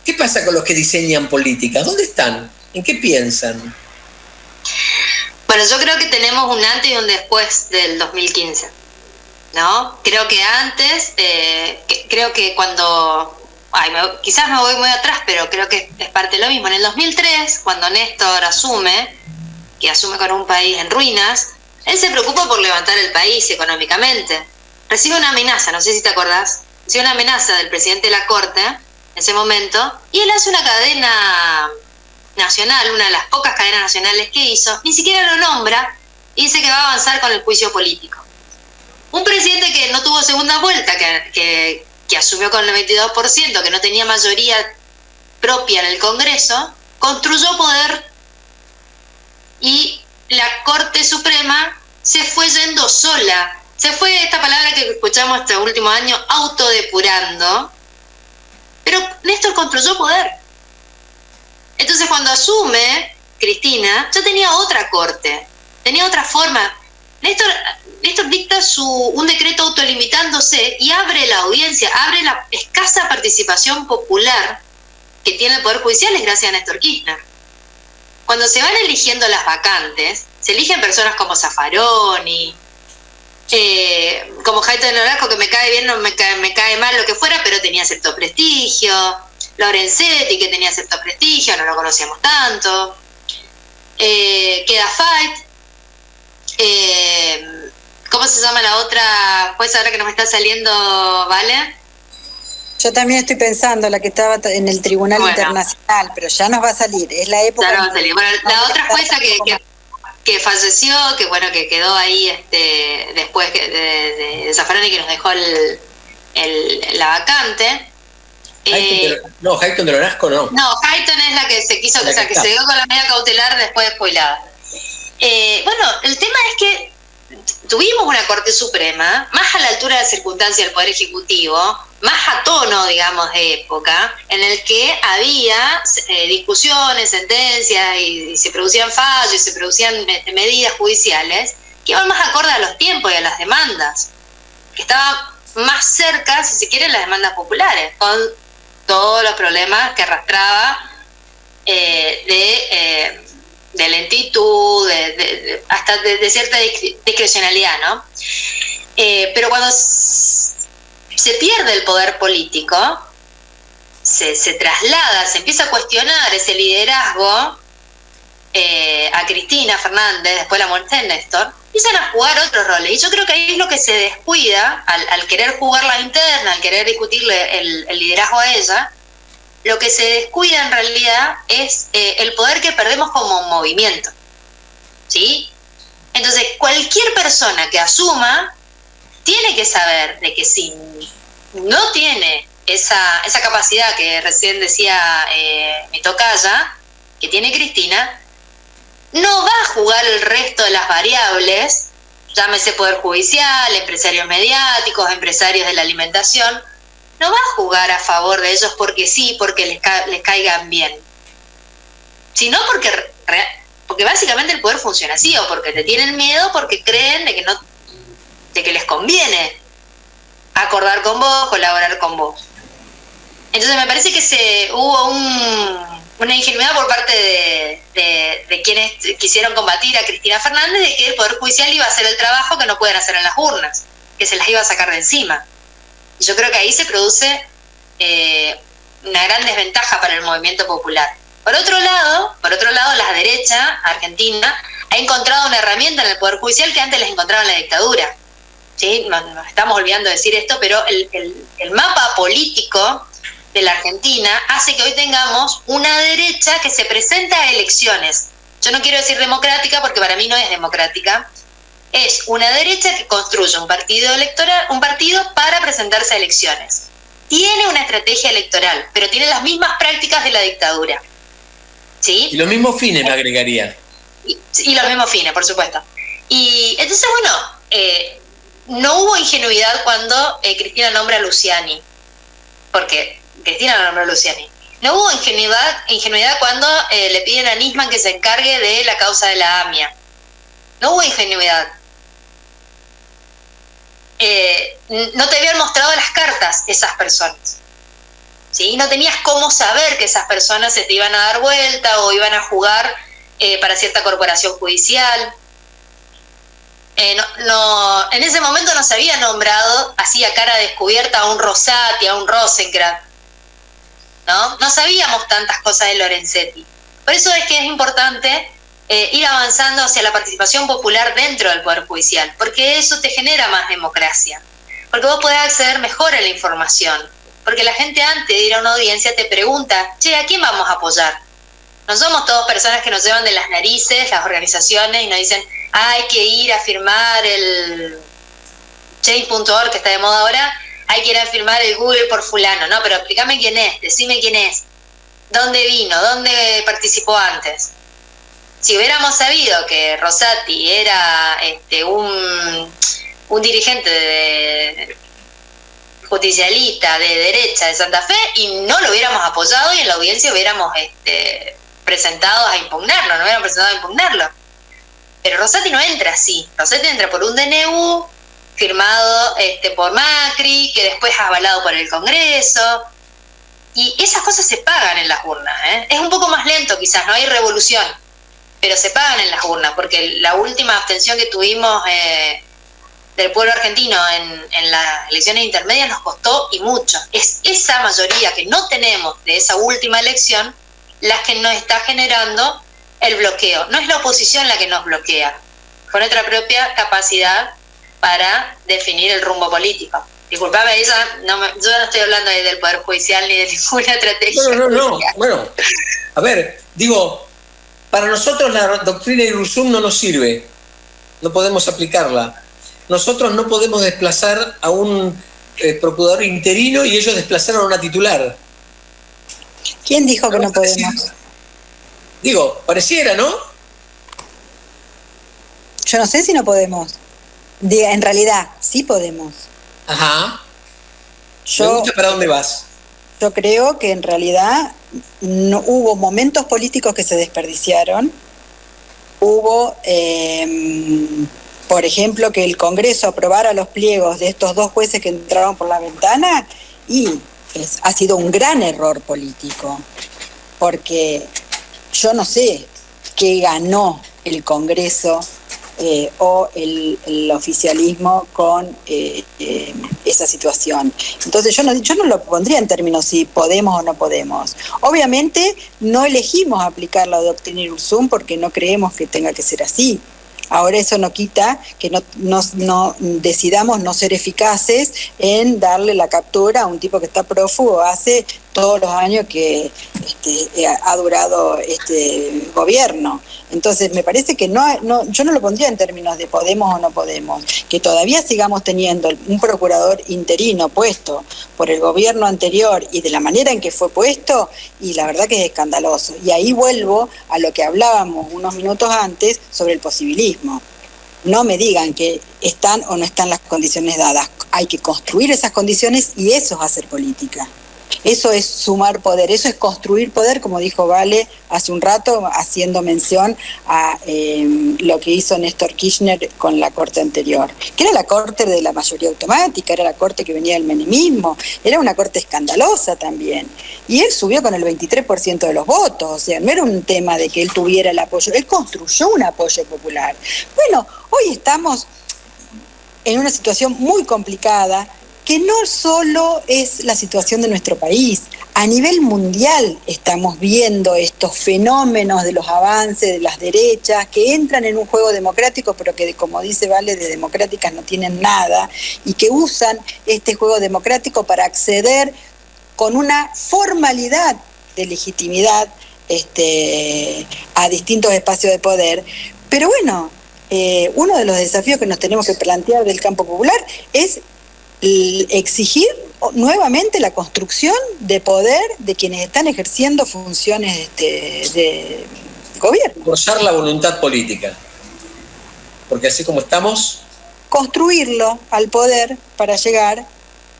¿Qué pasa con los que diseñan políticas? ¿Dónde están? ¿En qué piensan? Bueno, yo creo que tenemos un antes y un después del 2015, ¿no? Creo que antes, creo que cuando... quizás me voy muy atrás, pero creo que es parte de lo mismo. En el 2003, cuando Néstor asume con un país en ruinas, él se preocupa por levantar el país económicamente. Recibe una amenaza, no sé si te acordás, recibe una amenaza del presidente de la Corte en ese momento, y él hace una cadena nacional, una de las pocas cadenas nacionales que hizo, ni siquiera lo nombra, y dice que va a avanzar con el juicio político. Un presidente que no tuvo segunda vuelta, que asumió con el 22%, que no tenía mayoría propia en el Congreso, construyó poder y la Corte Suprema se fue yendo sola. Se fue, esta palabra que escuchamos este último año, autodepurando, pero Néstor construyó poder. Entonces cuando asume Cristina, ya tenía otra corte, tenía otra forma. Néstor dicta un decreto autolimitándose y abre la audiencia, abre la escasa participación popular que tiene el Poder Judicial, es gracias a Néstor Kirchner. Cuando se van eligiendo las vacantes, se eligen personas como Zaffaroni, como Jaito de Nolasco, que me cae bien, no me cae mal, lo que fuera, pero tenía cierto prestigio. Lorenzetti, que tenía cierto prestigio, no lo conocíamos tanto. Queda Fight. ¿Cómo se llama la otra jueza ahora que no me está saliendo, Vale? Yo también estoy pensando, la que estaba en el Tribunal Internacional, pero ya nos va a salir, es la época... Ya nos va a salir. Bueno, la otra jueza que falleció, que bueno, que quedó ahí después de Zaffaroni, que nos dejó la vacante. Hayton de Nolasco no. No, Hayton es la que se quiso, o sea, que se quedó con la medida cautelar después de spoilada. Bueno, el tema es que tuvimos una Corte Suprema más a la altura de la circunstancia del Poder Ejecutivo, más a tono, digamos, de época, en el que había discusiones, sentencias, y se producían fallos, y se producían medidas judiciales que iban más acorde a los tiempos y a las demandas, que estaban más cerca, si se quiere, las demandas populares, con todos los problemas que arrastraba de lentitud, hasta de cierta discrecionalidad, ¿no? Pero cuando se pierde el poder político, se traslada, se empieza a cuestionar ese liderazgo a Cristina Fernández, después la muerte de Néstor, empiezan a jugar otros roles. Y yo creo que ahí es lo que se descuida, al querer jugar la interna, al querer discutirle el liderazgo a ella, lo que se descuida en realidad es el poder que perdemos como movimiento, ¿sí? Entonces, cualquier persona que asuma tiene que saber de que si no tiene esa capacidad que recién decía mi tocaya, que tiene Cristina, no va a jugar el resto de las variables, llámese Poder Judicial, empresarios mediáticos, empresarios de la alimentación, no va a jugar a favor de ellos porque sí, porque les caigan bien, sino porque Porque básicamente el poder funciona así, o porque te tienen miedo, porque creen de que les conviene acordar con vos, colaborar con vos. Entonces me parece que hubo una ingenuidad por parte de quienes quisieron combatir a Cristina Fernández, de que el Poder Judicial iba a hacer el trabajo que no pueden hacer en las urnas, que se las iba a sacar de encima. Y yo creo que ahí se produce una gran desventaja para el movimiento popular. Por otro lado, la derecha argentina ha encontrado una herramienta en el Poder Judicial que antes les encontraba en la dictadura. ¿Sí? Nos estamos olvidando de decir esto, pero el mapa político de la Argentina hace que hoy tengamos una derecha que se presenta a elecciones. Yo no quiero decir democrática porque para mí no es democrática. Es una derecha que construye un partido para presentarse a elecciones. Tiene una estrategia electoral, pero tiene las mismas prácticas de la dictadura. ¿Sí? Y los mismos fines, me agregaría. Y los mismos fines, por supuesto. Y entonces, no hubo ingenuidad cuando Cristina nombra a Luciani, porque Cristina no nombró a Luciani. No hubo ingenuidad cuando le piden a Nisman que se encargue de la causa de la AMIA. No hubo ingenuidad. No te habían mostrado las cartas esas personas. ¿Sí? No tenías cómo saber que esas personas se te iban a dar vuelta o iban a jugar para cierta corporación judicial. En ese momento no se había nombrado así a cara descubierta a un Rosati, a un Rosenkrantz. No sabíamos tantas cosas de Lorenzetti. Por eso es que es importante ir avanzando hacia la participación popular dentro del Poder Judicial, porque eso te genera más democracia, porque vos podés acceder mejor a la información, porque la gente antes de ir a una audiencia te pregunta, che, ¿a quién vamos a apoyar? No somos todos personas que nos llevan de las narices las organizaciones y nos dicen, hay que ir a firmar el change.org que está de moda ahora, hay que ir a firmar el Google por fulano. No, pero explícame quién es, decime quién es, dónde vino, dónde participó antes. Si hubiéramos sabido que Rosati era un dirigente justicialista de derecha de Santa Fe, y no lo hubiéramos apoyado y en la audiencia hubiéramos presentado a impugnarlo, no hubiéramos presentado a impugnarlo. Pero Rosati no entra así. Rosati entra por un DNU firmado por Macri, que después es avalado por el Congreso. Y esas cosas se pagan en las urnas. Es un poco más lento quizás, no hay revolución, pero se pagan en las urnas, porque la última abstención que tuvimos del pueblo argentino en las elecciones intermedias nos costó y mucho. Es esa mayoría que no tenemos de esa última elección las que nos está generando el bloqueo. No es la oposición la que nos bloquea, con nuestra propia capacidad para definir el rumbo político. Disculpame, yo no estoy hablando del Poder Judicial ni de ninguna estrategia. No. Bueno, a ver, digo, para nosotros la doctrina Irursum no nos sirve, no podemos aplicarla. Nosotros no podemos desplazar a un procurador interino y ellos desplazaron a una titular. ¿Quién dijo que no podemos? Digo, pareciera, ¿no? Yo no sé si no podemos. En realidad, sí podemos. Ajá. Me gusta para dónde vas. Yo creo que en realidad no hubo momentos políticos que se desperdiciaron. Hubo, por ejemplo, que el Congreso aprobara los pliegos de estos dos jueces que entraron por la ventana, y ha sido un gran error político, porque yo no sé qué ganó el Congreso o el oficialismo con esa situación. Entonces yo no lo pondría en términos si podemos o no podemos. Obviamente no elegimos aplicar la doctrina Irursum porque no creemos que tenga que ser así. Ahora eso no quita que no decidamos no ser eficaces en darle la captura a un tipo que está prófugo hace todos los años que ha durado este gobierno. Entonces me parece que yo no lo pondría en términos de podemos o no podemos. Que todavía sigamos teniendo un procurador interino puesto por el gobierno anterior y de la manera en que fue puesto, y la verdad que es escandaloso. Y ahí vuelvo a lo que hablábamos unos minutos antes sobre el posibilismo. No me digan que están o no están las condiciones dadas. Hay que construir esas condiciones y eso es hacer política. Eso es sumar poder, eso es construir poder, como dijo Vale hace un rato, haciendo mención a lo que hizo Néstor Kirchner con la corte anterior, que era la corte de la mayoría automática, era la corte que venía del menemismo, era una corte escandalosa también. Y él subió con el 23% de los votos, o sea, no era un tema de que él tuviera el apoyo, él construyó un apoyo popular. Bueno, hoy estamos en una situación muy complicada, que no solo es la situación de nuestro país, a nivel mundial estamos viendo estos fenómenos de los avances de las derechas que entran en un juego democrático, pero que, como dice Vale, de democráticas no tienen nada, y que usan este juego democrático para acceder con una formalidad de legitimidad a distintos espacios de poder. Pero bueno, uno de los desafíos que nos tenemos que plantear del campo popular es exigir nuevamente la construcción de poder de quienes están ejerciendo funciones de gobierno. Forzar la voluntad política, porque así como estamos, construirlo al poder para llegar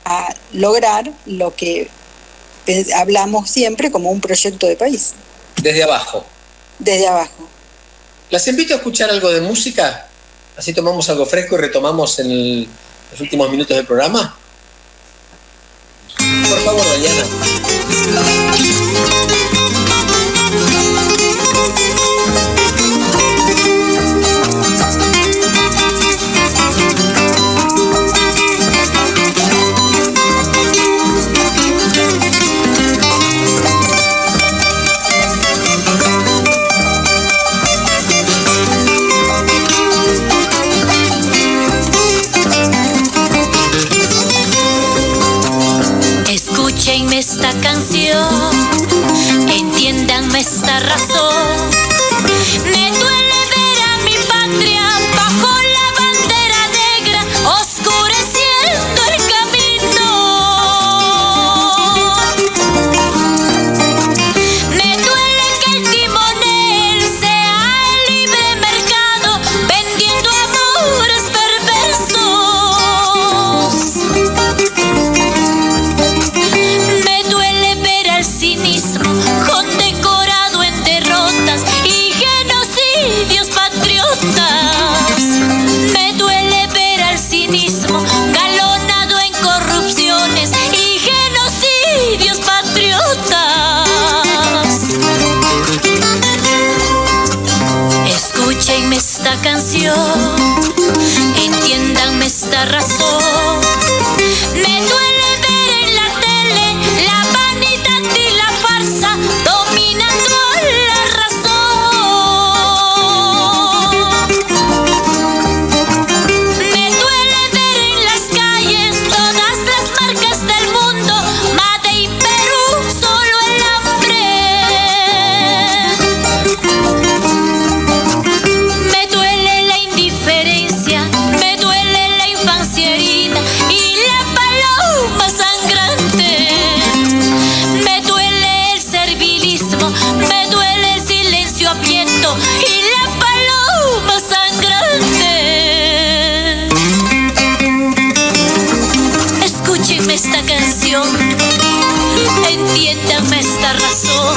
a lograr lo que hablamos siempre como un proyecto de país. Desde abajo. Desde abajo. Las invito a escuchar algo de música, así tomamos algo fresco y retomamos en los últimos minutos del programa. Por favor, Dayana. Escúchenme esta canción, entiéndanme esta razón. Me duele ver a mi patria bajo la bandera negra, oscureciendo el camino. Me duele que el timonel sea el libre mercado, vendiendo amores perversos. Me duele ver al cinismo condecorado en derrotas y genocidios patriotas. Me duele ver al cinismo galonado en corrupciones y genocidios patriotas. Escúchenme esta canción, entiéndanme esta razón. Me duele ver en la tele la vanidad y la farsa dominando la razón. Me duele ver en las calles todas las marcas del mundo, Made in Perú, solo el hambre. Me duele la indiferencia, me duele la infancia herida y la paloma sangrante. Me duele el servilismo, me duele el silencio abyecto y la paloma sangrante. Escúchenme esta canción, entiéndanme esta razón.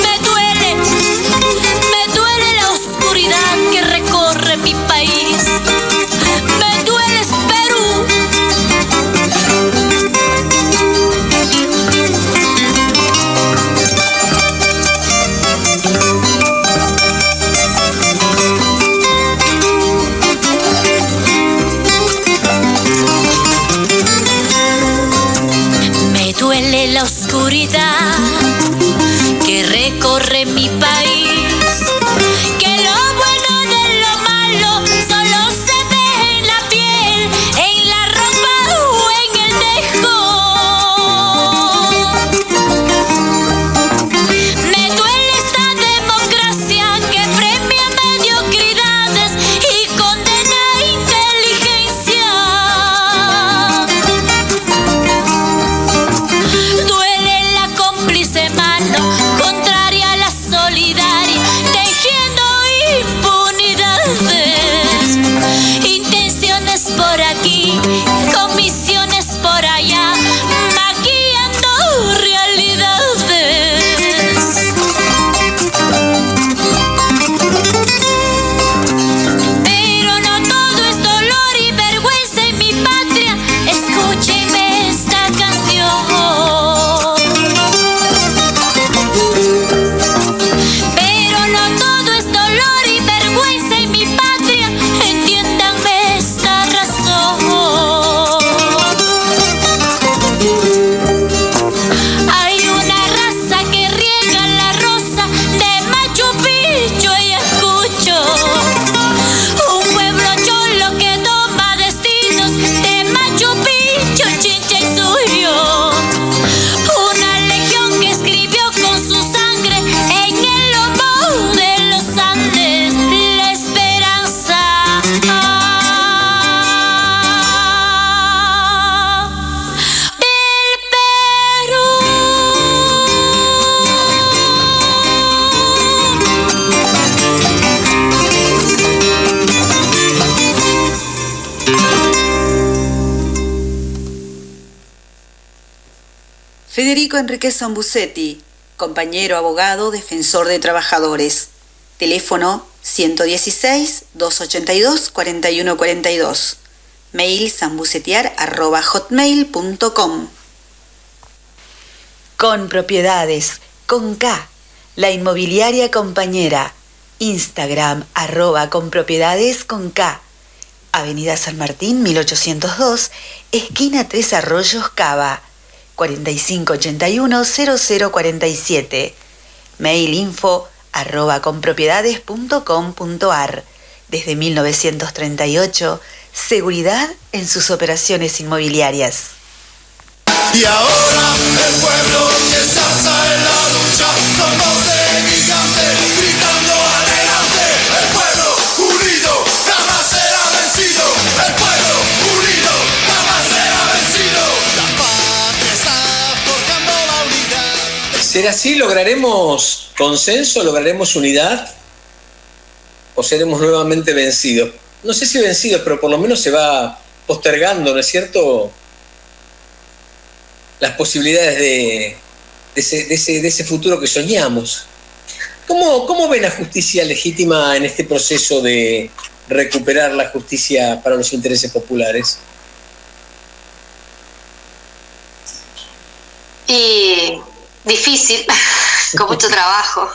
Me duele la oscuridad que recorre mi país. Me duele Perú. Me duele la oscuridad que recorre mi país, que lo bueno de lo malo solo se ve en la piel, en la ropa o en el tejo. Me duele esta democracia que premia mediocridades y condena inteligencia. Duele la cómplice mano contra Federico Enrique Sambucetti, compañero abogado, defensor de trabajadores. Teléfono 116-282-4142. Mail sambucetear@hotmail.com. Con Propiedades, con K, la inmobiliaria compañera. Instagram @conpropiedades con K. Avenida San Martín 1802, esquina 3 Arroyos, Cava. 4581-0047. Mail info @conpropiedades.com.ar. Desde 1938, seguridad en sus operaciones inmobiliarias. Y ahora el pueblo que se alza en la lucha con voz de gigante, gritando adelante. El pueblo unido jamás será vencido. El pueblo unido jamás será vencido. La patria está forjando la unidad. ¿Será así? ¿Lograremos consenso? ¿Lograremos unidad? ¿O seremos nuevamente vencidos? No sé si vencidos, pero por lo menos se va postergando, ¿no es cierto?, las posibilidades de ese futuro que soñamos. ¿Cómo ven la justicia legítima en este proceso de recuperar la justicia para los intereses populares? Y difícil, con mucho trabajo,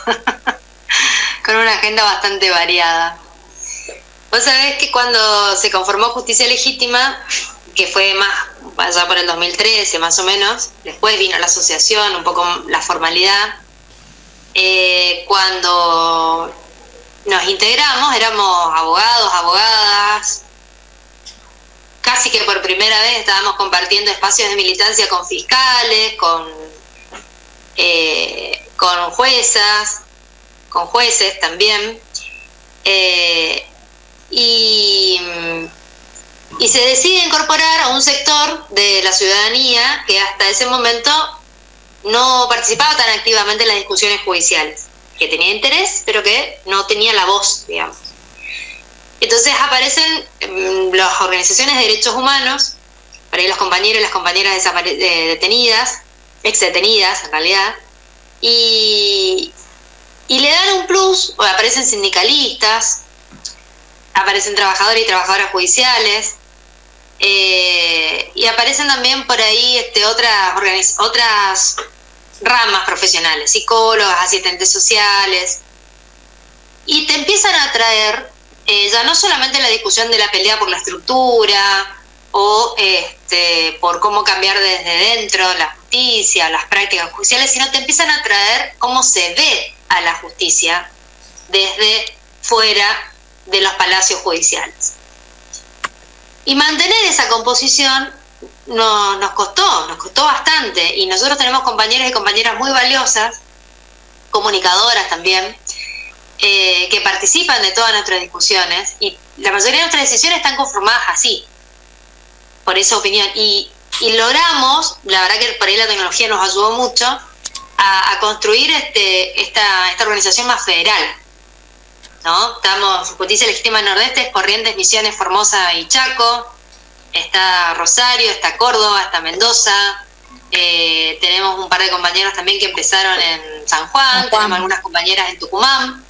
con una agenda bastante variada. Vos sabés que cuando se conformó Justicia Legítima, que fue más allá por el 2013 más o menos, después vino la asociación, un poco la formalidad, cuando nos integramos éramos abogados, abogadas, casi que por primera vez estábamos compartiendo espacios de militancia con fiscales, con juezas, con jueces también, y se decide incorporar a un sector de la ciudadanía que hasta ese momento no participaba tan activamente en las discusiones judiciales, que tenía interés, pero que no tenía la voz, digamos. Entonces aparecen las organizaciones de derechos humanos, por ahí los compañeros y las compañeras detenidas, exdetenidas en realidad, y le dan un plus, o aparecen sindicalistas, aparecen trabajadores y trabajadoras judiciales, y aparecen también por ahí otras ramas profesionales, psicólogas, asistentes sociales, y te empiezan a traer ya no solamente la discusión de la pelea por la estructura o por cómo cambiar desde dentro la justicia, las prácticas judiciales, sino te empiezan a traer cómo se ve a la justicia desde fuera de los palacios judiciales. Y mantener esa composición nos costó bastante, y nosotros tenemos compañeros y compañeras muy valiosas, comunicadoras también, que participan de todas nuestras discusiones, y la mayoría de nuestras decisiones están conformadas así, por esa opinión, y logramos, la verdad que por ahí la tecnología nos ayudó mucho a construir esta organización más federal, ¿no? Estamos Justicia Legítima Nordeste, Corrientes, Misiones, Formosa y Chaco, está Rosario, está Córdoba, está Mendoza, tenemos un par de compañeros también que empezaron en San Juan, tenemos algunas compañeras en Tucumán,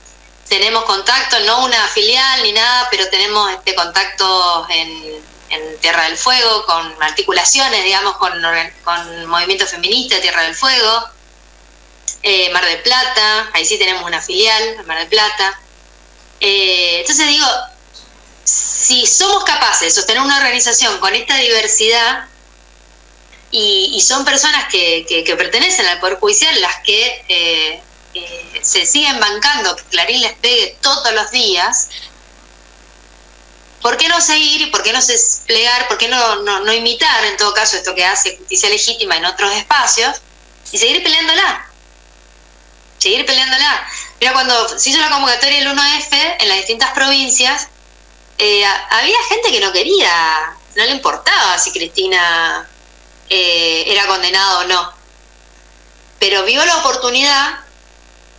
tenemos contacto, no una filial ni nada, pero tenemos contactos en Tierra del Fuego, con articulaciones, digamos, con movimiento feminista de Tierra del Fuego, Mar del Plata, ahí sí tenemos una filial, en Mar del Plata. Entonces digo, si somos capaces de sostener una organización con esta diversidad, y son personas que pertenecen al Poder Judicial las que se siguen bancando que Clarín les pegue todos los días, ¿por qué no seguir y por qué no desplegar, por qué no imitar en todo caso esto que hace Justicia Legítima en otros espacios y seguir peleándola? Mira, cuando se hizo la convocatoria del 1F en las distintas provincias, había gente que no quería, no le importaba si Cristina era condenada o no, pero vio la oportunidad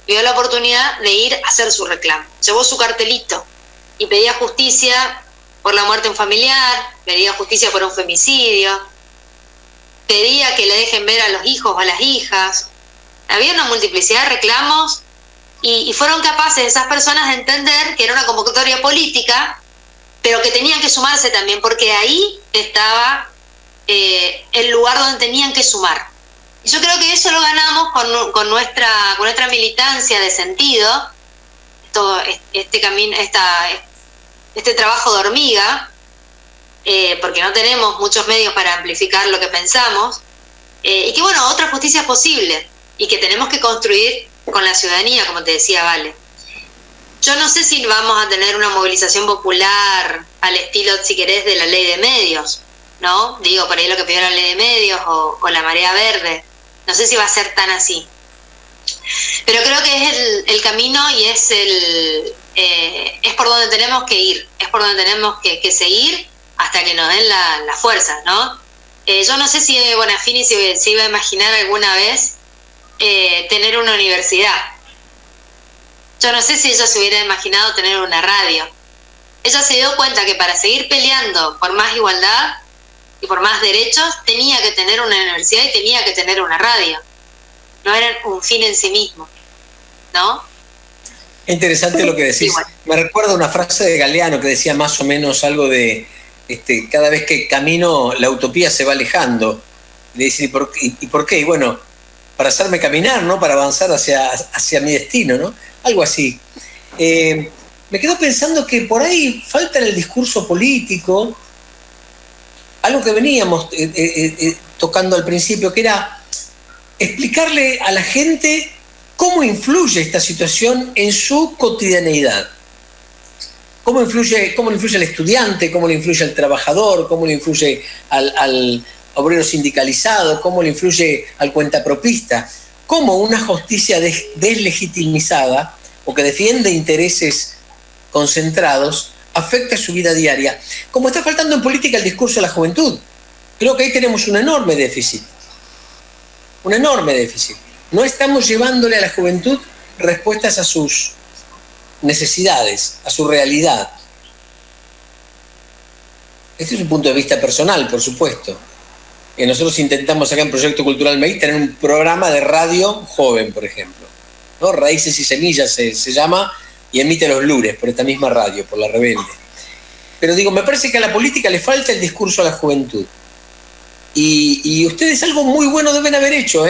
de ir a hacer su reclamo, llevó su cartelito y pedía justicia por la muerte de un familiar, pedía justicia por un femicidio, pedía que le dejen ver a los hijos o a las hijas. Había una multiplicidad de reclamos y fueron capaces esas personas de entender que era una convocatoria política, pero que tenían que sumarse también, porque ahí estaba el lugar donde tenían que sumar. Y yo creo que eso lo ganamos con nuestra militancia de sentido, todo este camino, este trabajo de hormiga, porque no tenemos muchos medios para amplificar lo que pensamos, y que bueno, otra justicia es posible, y que tenemos que construir con la ciudadanía, como te decía Vale. Yo no sé si vamos a tener una movilización popular al estilo, si querés, de la ley de medios, ¿no? Digo, por ahí lo que pidió la ley de medios o la marea verde. No sé si va a ser tan así. Pero creo que es el camino y es por donde tenemos que ir, es por donde tenemos que seguir hasta que nos den la fuerza, ¿no? Yo no sé si Bonafini se iba a imaginar alguna vez tener una universidad. Yo no sé si ella se hubiera imaginado tener una radio. Ella se dio cuenta que para seguir peleando por más igualdad y por más derechos, tenía que tener una universidad y tenía que tener una radio. No era un fin en sí mismo, ¿no? Interesante lo que decís. Me recuerda una frase de Galeano que decía más o menos algo de cada vez que camino la utopía se va alejando. Le dice, ¿y por qué? Y bueno, para hacerme caminar, ¿no? Para avanzar hacia mi destino, ¿no? Algo así. Me quedo pensando que por ahí falta en el discurso político algo que veníamos tocando al principio, que era explicarle a la gente cómo influye esta situación en su cotidianeidad. ¿Cómo le influye al estudiante? ¿Cómo le influye al trabajador? ¿Cómo le influye al obrero sindicalizado? ¿Cómo le influye al cuentapropista? ¿Cómo una justicia deslegitimizada o que defiende intereses concentrados afecta su vida diaria? Como está faltando en política el discurso de la juventud. Creo que ahí tenemos un enorme déficit. Un enorme déficit. No estamos llevándole a la juventud respuestas a sus necesidades, a su realidad. Este es un punto de vista personal, por supuesto. Nosotros intentamos acá en Proyecto Cultural Maíz tener un programa de radio joven, por ejemplo, ¿no? Raíces y Semillas se llama, y emite los lunes por esta misma radio, por La Rebelde. Pero digo, me parece que a la política le falta el discurso a la juventud. Y ustedes algo muy bueno deben haber hecho,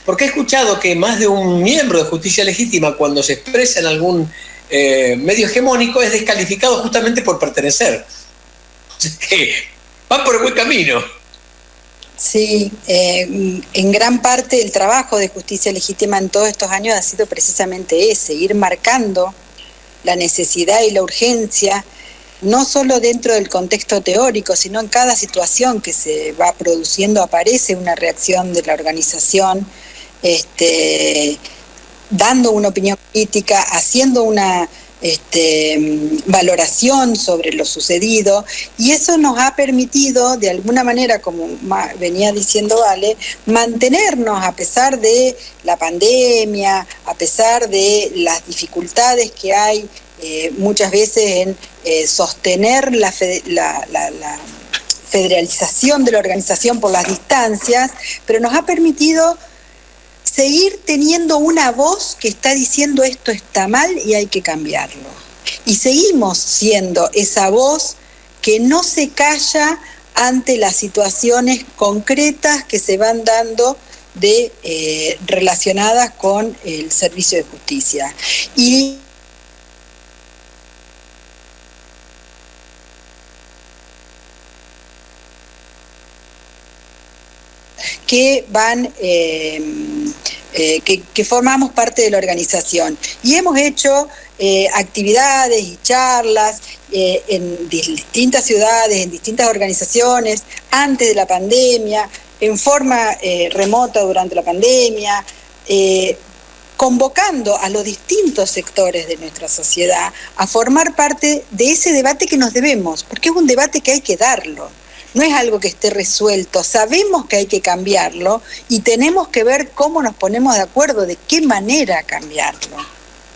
porque he escuchado que más de un miembro de Justicia Legítima, cuando se expresa en algún medio hegemónico, es descalificado justamente por pertenecer. O sea, que van por el buen camino. Sí, en gran parte el trabajo de Justicia Legítima en todos estos años ha sido precisamente ese, ir marcando la necesidad y la urgencia, no solo dentro del contexto teórico, sino en cada situación que se va produciendo aparece una reacción de la organización, dando una opinión crítica, haciendo una valoración sobre lo sucedido, y eso nos ha permitido, de alguna manera, como venía diciendo Vale, mantenernos a pesar de la pandemia, a pesar de las dificultades que hay muchas veces en sostener la federalización de la organización por las distancias, pero nos ha permitido seguir teniendo una voz que está diciendo esto está mal y hay que cambiarlo. Y seguimos siendo esa voz que no se calla ante las situaciones concretas que se van dando relacionadas con el servicio de justicia. Y que van que formamos parte de la organización, y hemos hecho actividades y charlas en distintas ciudades, en distintas organizaciones, antes de la pandemia, en forma remota durante la pandemia, convocando a los distintos sectores de nuestra sociedad a formar parte de ese debate que nos debemos, porque es un debate que hay que darlo. No es algo que esté resuelto, sabemos que hay que cambiarlo y tenemos que ver cómo nos ponemos de acuerdo, de qué manera cambiarlo.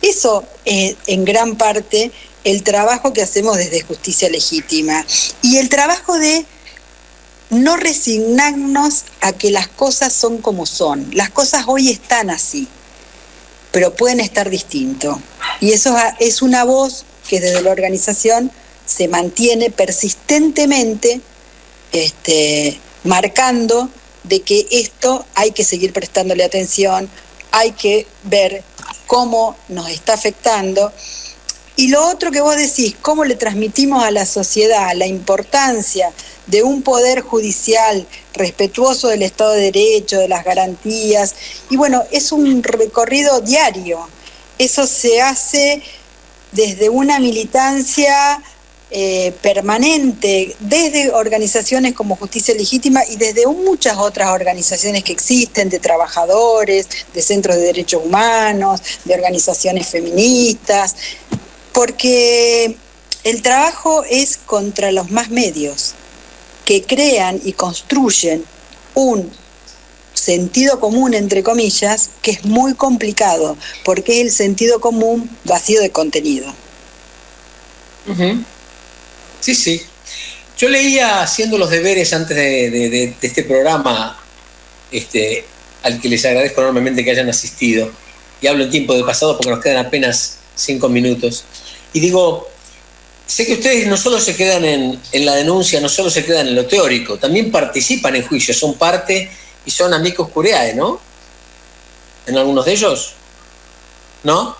Eso es en gran parte el, el trabajo que hacemos desde Justicia Legítima y el trabajo de no resignarnos a que las cosas son como son. Las cosas hoy están así, pero pueden estar distintos. Y eso es una voz que desde la organización se mantiene persistentemente marcando de que esto hay que seguir prestándole atención, hay que ver cómo nos está afectando. Y lo otro que vos decís, cómo le transmitimos a la sociedad la importancia de un poder judicial respetuoso del Estado de Derecho, de las garantías. Y bueno, es un recorrido diario. Eso se hace desde una militancia permanente, desde organizaciones como Justicia Legítima y desde muchas otras organizaciones que existen, de trabajadores, de centros de derechos humanos, de organizaciones feministas, porque el trabajo es contra los más medios, que crean y construyen un sentido común, entre comillas, que es muy complicado, porque es el sentido común vacío de contenido. Uh-huh. Sí, sí. Yo leía, haciendo los deberes antes de este programa, al que les agradezco enormemente que hayan asistido, y hablo en tiempo de pasado porque nos quedan apenas 5 minutos, y digo, sé que ustedes no solo se quedan en la denuncia, no solo se quedan en lo teórico, también participan en juicios, son parte y son amicus curiae, ¿no? ¿En algunos de ellos? ¿No?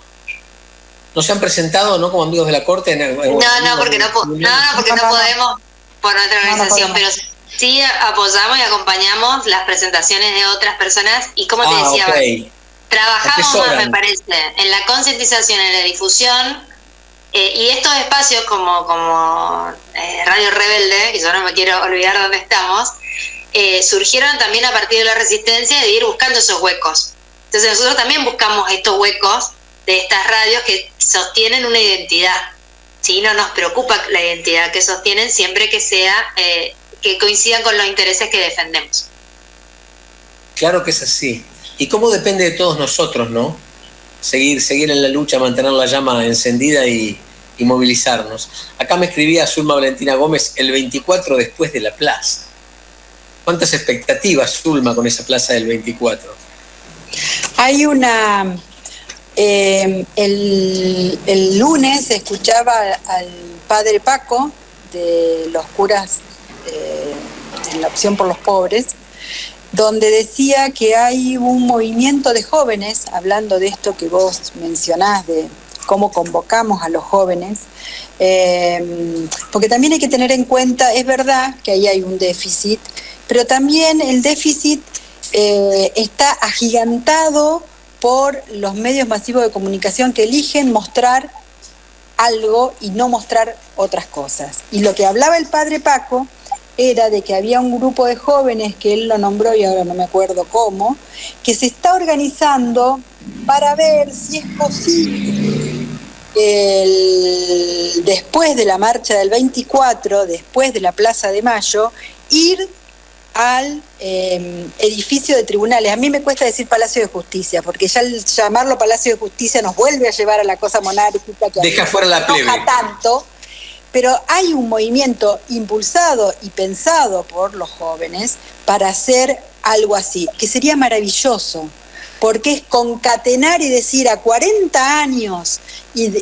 ¿No se han presentado, no, como amigos de la Corte? Porque no podemos por nuestra organización, pero sí apoyamos y acompañamos las presentaciones de otras personas y, como te decía, okay. Trabajamos más, me parece, en la concientización, en la difusión, y estos espacios como Radio Rebelde, que yo no me quiero olvidar dónde estamos, surgieron también a partir de la resistencia de ir buscando esos huecos. Entonces nosotros también buscamos estos huecos de estas radios que sostienen una identidad. ¿Sí? No nos preocupa la identidad que sostienen siempre que sea que coincidan con los intereses que defendemos. Claro que es así. ¿Y cómo depende de todos nosotros, no? Seguir en la lucha, mantener la llama encendida y movilizarnos. Acá me escribía Zulma Valentina Gómez, el 24 después de la plaza. ¿Cuántas expectativas, Zulma, con esa plaza del 24? Hay una... el lunes escuchaba al padre Paco de los curas en la Opción por los Pobres, donde decía que hay un movimiento de jóvenes, hablando de esto que vos mencionás, de cómo convocamos a los jóvenes, porque también hay que tener en cuenta, es verdad que ahí hay un déficit, pero también el déficit está agigantado por los medios masivos de comunicación que eligen mostrar algo y no mostrar otras cosas. Y lo que hablaba el padre Paco era de que había un grupo de jóvenes, que él lo nombró y ahora no me acuerdo cómo, que se está organizando para ver si es posible después de la marcha del 24, después de la Plaza de Mayo, ir al edificio de tribunales. A mí me cuesta decir Palacio de Justicia, porque ya el llamarlo Palacio de Justicia nos vuelve a llevar a la cosa monárquica que deja fuera la plebe. Tanto, pero hay un movimiento impulsado y pensado por los jóvenes para hacer algo así, que sería maravilloso, porque es concatenar y decir a 40 años y de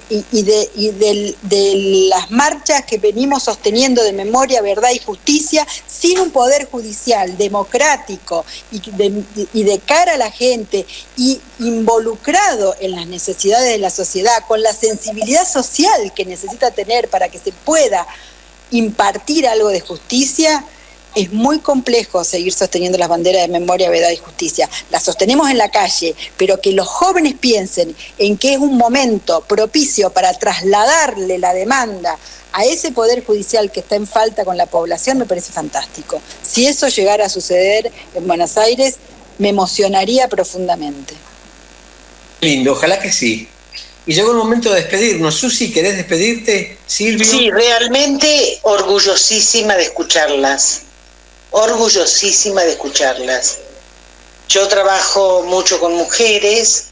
las marchas que venimos sosteniendo de memoria, verdad y justicia, sin un poder judicial democrático y de cara a la gente y involucrado en las necesidades de la sociedad, con la sensibilidad social que necesita tener para que se pueda impartir algo de justicia. Es muy complejo seguir sosteniendo las banderas de memoria, verdad y justicia. Las sostenemos en la calle, pero que los jóvenes piensen en que es un momento propicio para trasladarle la demanda a ese poder judicial que está en falta con la población, me parece fantástico. Si eso llegara a suceder en Buenos Aires, me emocionaría profundamente. Lindo, ojalá que sí. Y llegó el momento de despedirnos. Susi, ¿querés despedirte? Silvio. Sí, realmente orgullosísima de escucharlas. Orgullosísima de escucharlas. Yo trabajo mucho con mujeres,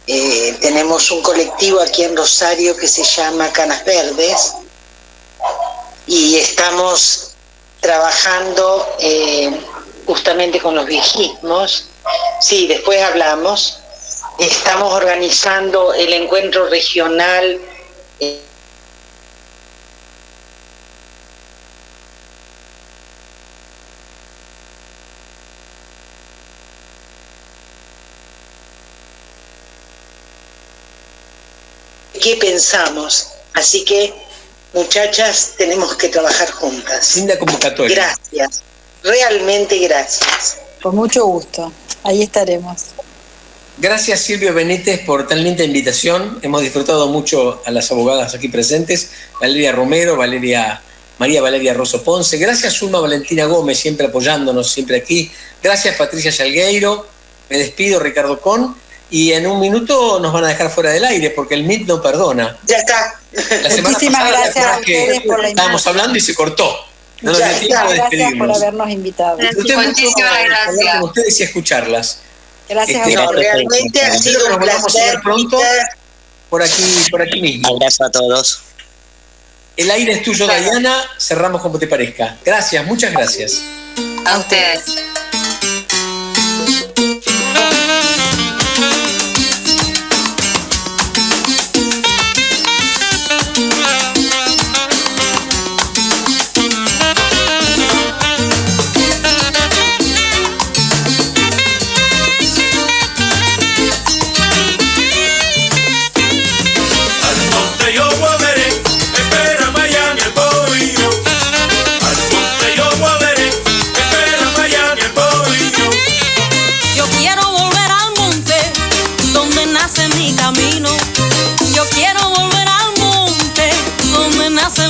tenemos un colectivo aquí en Rosario que se llama Canas Verdes y estamos trabajando justamente con los viejismos. Sí, después hablamos. Estamos organizando el encuentro regional ¿qué pensamos? Así que, muchachas, tenemos que trabajar juntas. Linda convocatoria. Gracias, realmente gracias. Con mucho gusto, ahí estaremos. Gracias, Silvio Benítez, por tan linda invitación. Hemos disfrutado mucho a las abogadas aquí presentes, Valeria Romero, María Valeria Rosso Ponce. Gracias, Zulma Valentina Gómez, siempre apoyándonos, siempre aquí. Gracias, Patricia Salgueiro. Me despido, Ricardo Con. Y en un minuto nos van a dejar fuera del aire porque el MIT no perdona. Ya está. Muchísimas gracias a ustedes por la invitación. Estábamos hablando y se cortó. No nos dio tiempo de gracias por habernos invitado. Muchísimas gracias. Con ustedes y escucharlas. Gracias a ustedes. Realmente ha sido un placer. Pronto por aquí mismo. Abrazo a todos. El aire es tuyo, Dayana. Cerramos como te parezca. Gracias, muchas gracias. A ustedes.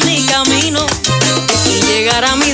Mi camino y llegar a mi